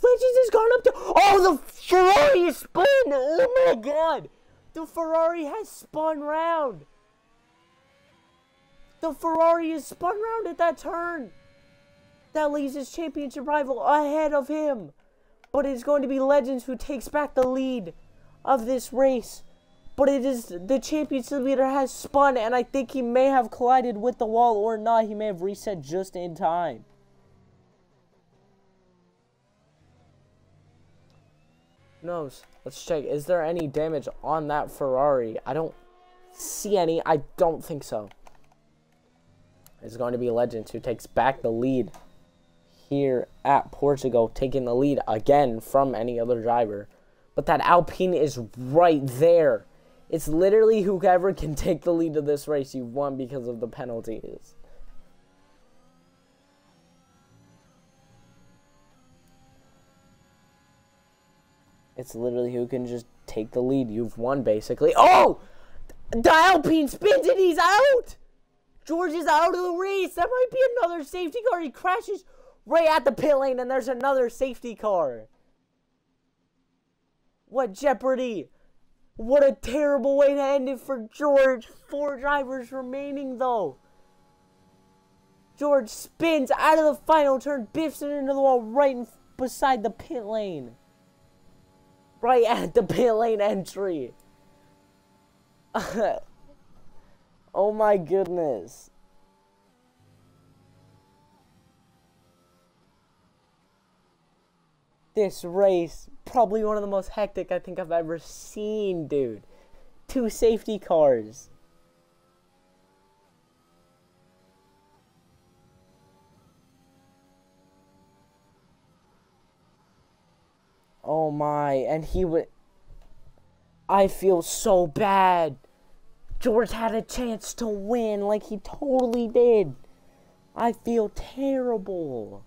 Legends has gone up to... Oh, the Ferrari is spun! Oh, my God! The Ferrari has spun round! The Ferrari is spun round at that turn! That leaves his championship rival ahead of him! But it's going to be Legends who takes back the lead of this race. But it is the championship leader has spun, and I think he may have collided with the wall or not. He may have reset just in time. Who knows? Let's check. Is there any damage on that Ferrari? I don't see any. I don't think so. It's going to be Legends who takes back the lead here at Portugal, taking the lead again from any other driver. But that Alpine is right there. It's literally whoever can take the lead of this race, you won because of the penalties. It's literally who can just take the lead. You've won, basically. Oh! The Alpine spins and he's out! George is out of the race. That might be another safety car. He crashes right at the pit lane, and there's another safety car. What jeopardy! What a terrible way to end it for George. 4 drivers remaining, though. George spins out of the final turn, biffs it into the wall right beside the pit lane. Right at the pit lane entry. Oh my goodness. This race, probably one of the most hectic I think I've ever seen, dude. 2 safety cars. Oh my, and he would... I feel so bad. George had a chance to win, like he totally did. I feel terrible.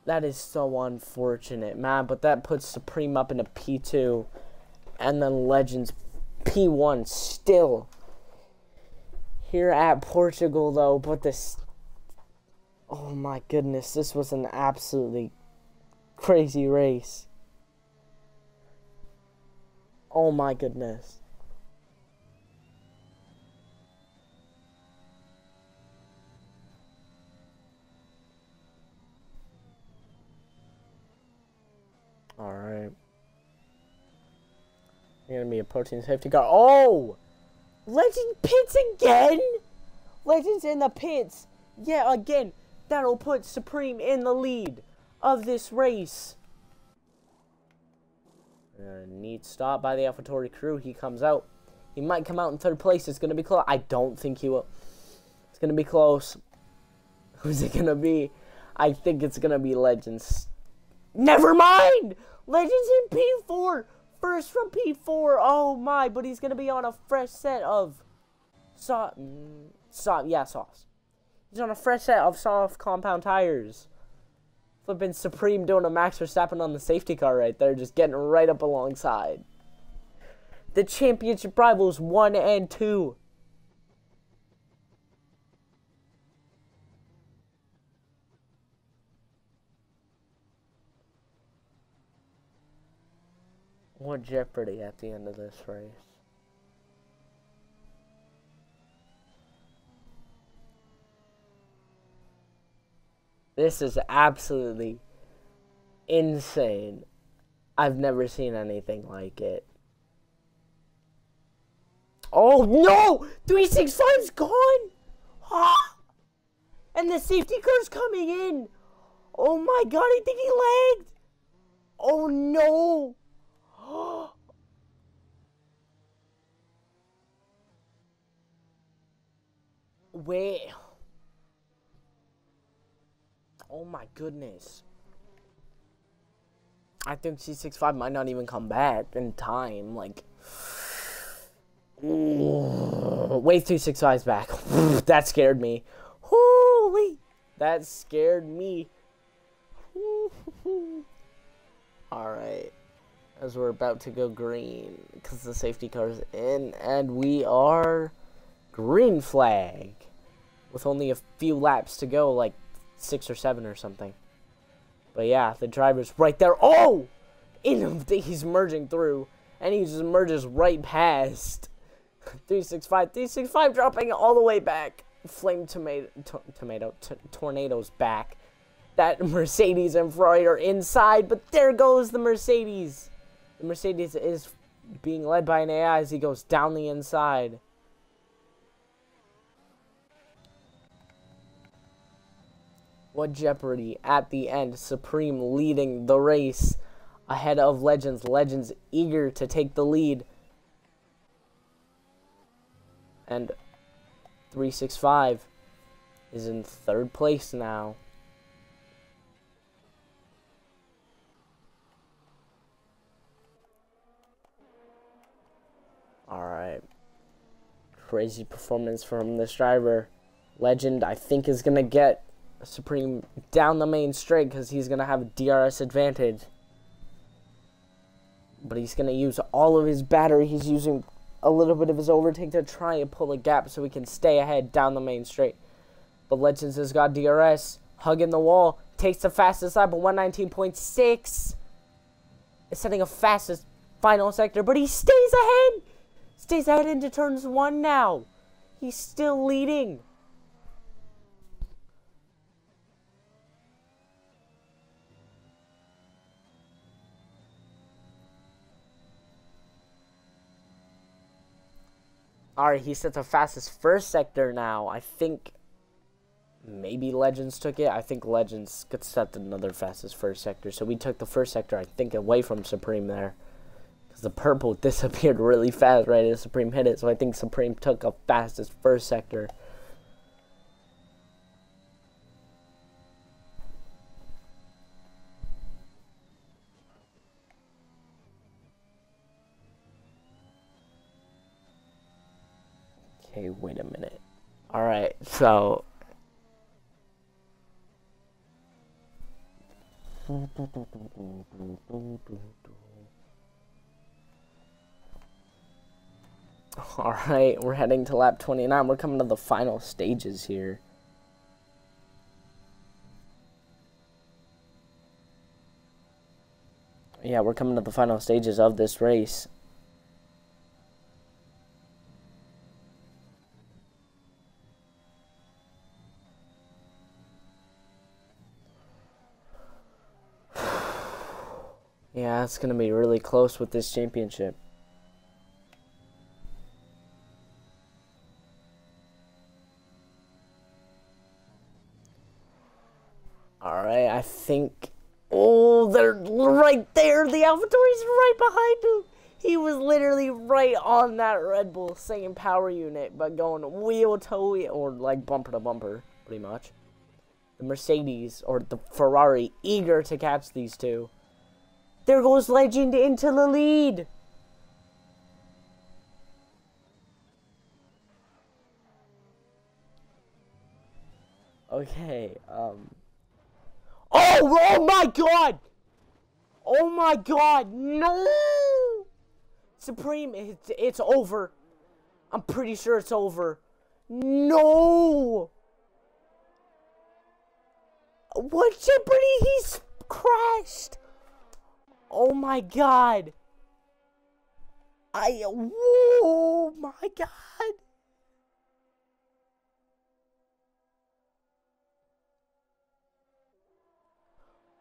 That is so unfortunate, man. But that puts Supreme up into P2. And then Legends P1 still. Here at Portugal, though. But this... Oh my goodness. This was an absolutely crazy race. Oh my goodness. Alright. You're gonna be approaching the safety car. Oh! Legend pits again? Legends in the pits. Yeah, again. That'll put Supreme in the lead of this race. Neat stop by the AlphaTauri crew. He comes out. He might come out in 3rd place. It's gonna be close. I don't think he will. It's gonna be close. Who's it gonna be? I think it's gonna be Legends. Never mind! Legends in P4! First from P4! Oh my, but he's gonna be on a fresh set of... sauce. He's on a fresh set of soft compound tires. Flipping Supreme doing a Max Verstappen on the safety car right there, just getting right up alongside. The championship rivals 1 and 2. What jeopardy at the end of this race. This is absolutely insane. I've never seen anything like it. Oh no! 365's gone! Ah! And the safety car's coming in! Oh my god, I think he lagged! Oh no! Wait. Oh my goodness. I think C65 might not even come back in time. Like, wait, 265's back. That scared me. Holy, that scared me. Alright, as we're about to go green, because the safety car's in, and we are green flag, with only a few laps to go, like 6 or 7 or something. But yeah, the driver's right there. Oh! He's merging through, and he just merges right past 365. 365 dropping all the way back. Tornado's back. That Mercedes and Ferrari are inside, but there goes the Mercedes. The Mercedes is being led by an AI as he goes down the inside. What jeopardy at the end. Supreme leading the race ahead of Legends. Legends eager to take the lead. And 365 is in 3rd place now. Alright. Crazy performance from this driver. Legend, I think, is going to get Supreme down the main straight because he's going to have a DRS advantage. But he's going to use all of his battery. He's using a little bit of his overtake to try and pull a gap so he can stay ahead down the main straight. But Legends has got DRS. Hugging the wall. Takes the fastest lap of 119.6. Is setting a fastest final sector. But he stays ahead. Stays ahead into turns 1 now. He's still leading. Alright, he sets a fastest first sector now. I think maybe Legends took it. I think Legends could set another fastest first sector. So we took the first sector, I think, away from Supreme there. Because the purple disappeared really fast right as Supreme hit it. So I think Supreme took a fastest first sector. Okay, wait a minute. Alright, so alright, we're heading to lap 29. We're coming to the final stages here. Yeah, we're coming to the final stages of this race. Yeah, it's going to be really close with this championship. Alright, I think... Oh, they're right there. The AlphaTauri's right behind him. He was literally right on that Red Bull, same power unit, but going wheel to wheel, or like bumper to bumper, pretty much. The Mercedes, or the Ferrari, eager to catch these two. There goes Legend into the lead. Okay, oh my god! Oh my god, no! Supreme, it's over. I'm pretty sure it's over. No! What jeopardy? He's crashed. Oh my god. Oh my god.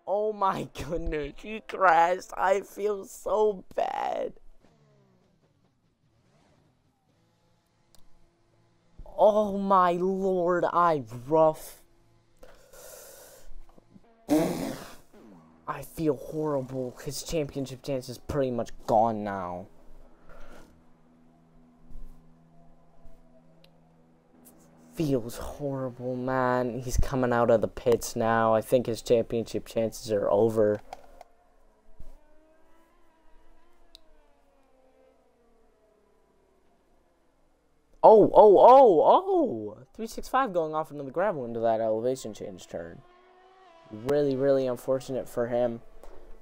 Oh my goodness, he crashed. I feel so bad. Oh my lord, I rough. I feel horrible. His championship chance is pretty much gone now. Feels horrible, man. He's coming out of the pits now. I think his championship chances are over. Oh! 365 going off into the gravel into that elevation change turn. Really, really unfortunate for him.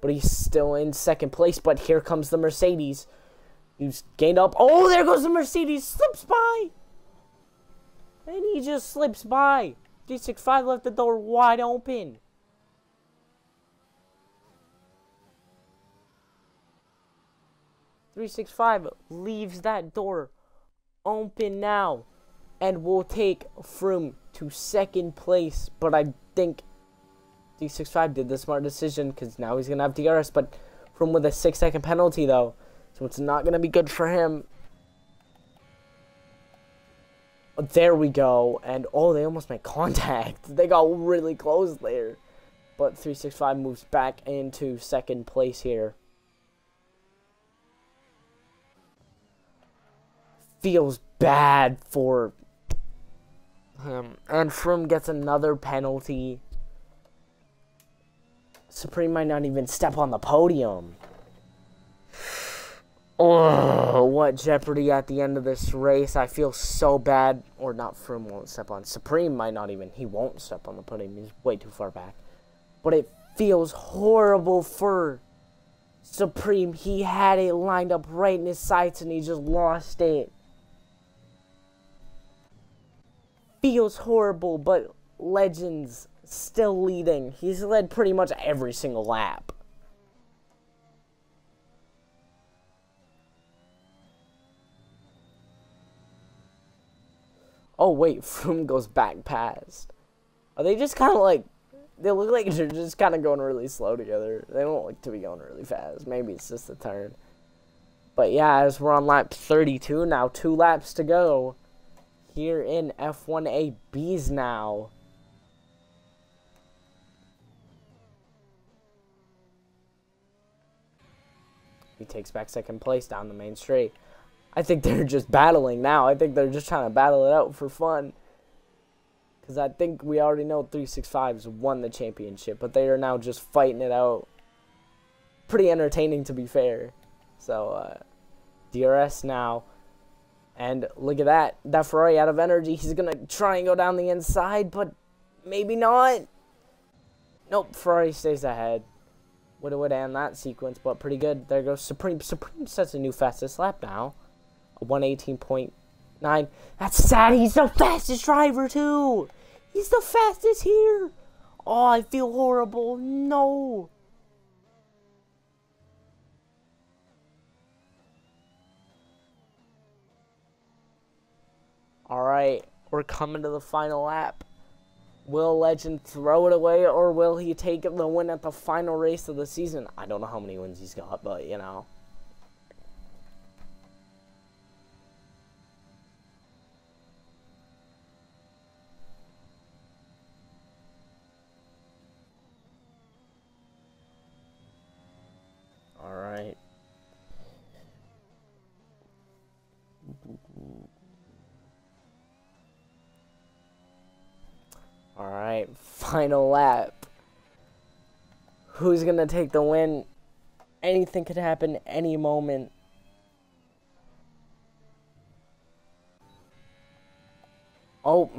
But he's still in second place. But here comes the Mercedes. He's gained up. Oh, there goes the Mercedes. Slips by. And he just slips by. 365 left the door wide open. .365 leaves that door open now. And will take Froome to second place. But I think .365 did the smart decision because now he's going to have DRS. But Froome with a 6-second penalty though. So it's not going to be good for him. There we go. And, oh, they almost made contact. They got really close there. But 365 moves back into second place here. Feels bad for him. And Froome gets another penalty. Supreme might not even step on the podium. Oh, what jeopardy at the end of this race. I feel so bad. Or not, Froome won't step on. Supreme might not even. He won't step on the podium. He's way too far back. But it feels horrible for Supreme. He had it lined up right in his sights and he just lost it. Feels horrible, but Legends still leading. He's led pretty much every single lap. Oh, wait, Froome goes back past. Are they just kind of like... They look like they're just kind of going really slow together. They don't look to be going really fast. Maybe it's just a turn. But yeah, as we're on lap 32 now, 2 laps to go. Here in F1ABEEZ now. He takes back second place down the main straight. I think they're just battling now. I think they're just trying to battle it out for fun. Because I think we already know 365's won the championship. But they are now just fighting it out. Pretty entertaining, to be fair. So, DRS now. And look at that. That Ferrari out of energy. He's going to try and go down the inside. But maybe not. Nope, Ferrari stays ahead. Would end that sequence, but pretty good. There goes Supreme. Supreme sets a new fastest lap now. A 1:18.9. That's sad. He's the fastest driver, too. He's the fastest here. Oh, I feel horrible. No. Alright, we're coming to the final lap. Will Legend throw it away, or will he take the win at the final race of the season? I don't know how many wins he's got, but, you know. Alright. Alright, final lap. Who's gonna take the win? Anything could happen any moment. Oh,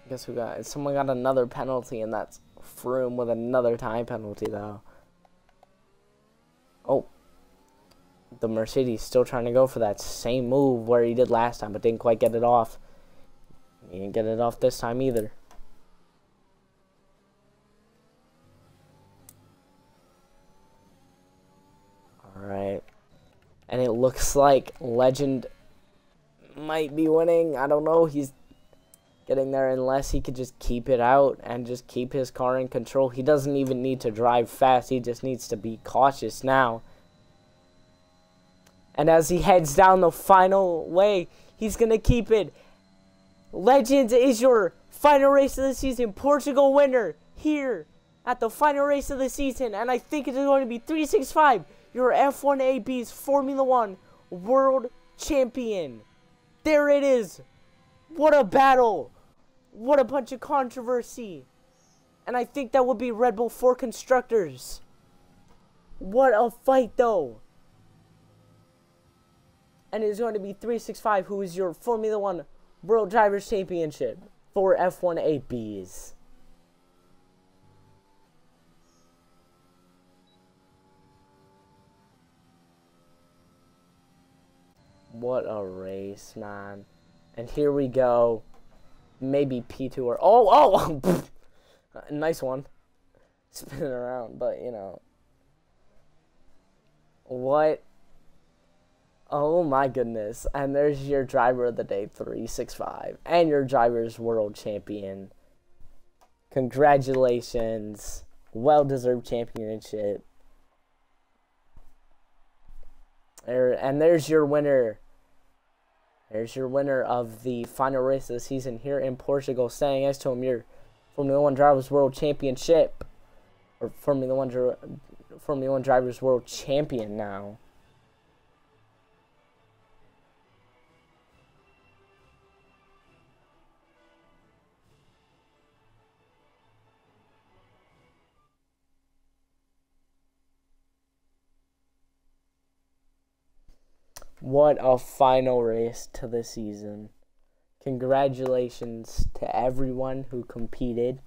guess who got it? Someone got another penalty, and that's Froome with another time penalty, though. Oh, the Mercedes still trying to go for that same move where he did last time, but didn't quite get it off. He didn't get it off this time either. Alright. And it looks like Legend might be winning. I don't know. He's getting there unless he could just keep it out and just keep his car in control. He doesn't even need to drive fast. He just needs to be cautious now. And as he heads down the final way, he's going to keep it. Legends is your final race of the season. Portugal winner here at the final race of the season. And I think it is going to be 365. Your F1ABEEZ Formula 1 World Champion. There it is. What a battle! What a bunch of controversy! And I think that would be Red Bull for constructors. What a fight, though! And it's going to be 365, who is your Formula 1 World Drivers' Championship for F1ABEEZ. What a race, man. And here we go. Maybe P2 or... Oh! Nice one. Spinning around, but, you know. What? Oh, my goodness. And there's your driver of the day, 365. And your driver's world champion. Congratulations. Well-deserved championship. And there's your winner. There's your winner of the final race of the season here in Portugal, saying as to him your Formula 1 Drivers World Championship. Or Formula 1 Drivers World Champion now. What a final race to the season. Congratulations to everyone who competed,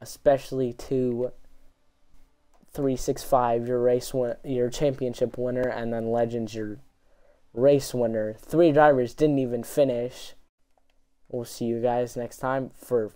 especially to 365, your championship winner, and then Legends, your race winner. 3 drivers didn't even finish. We'll see you guys next time for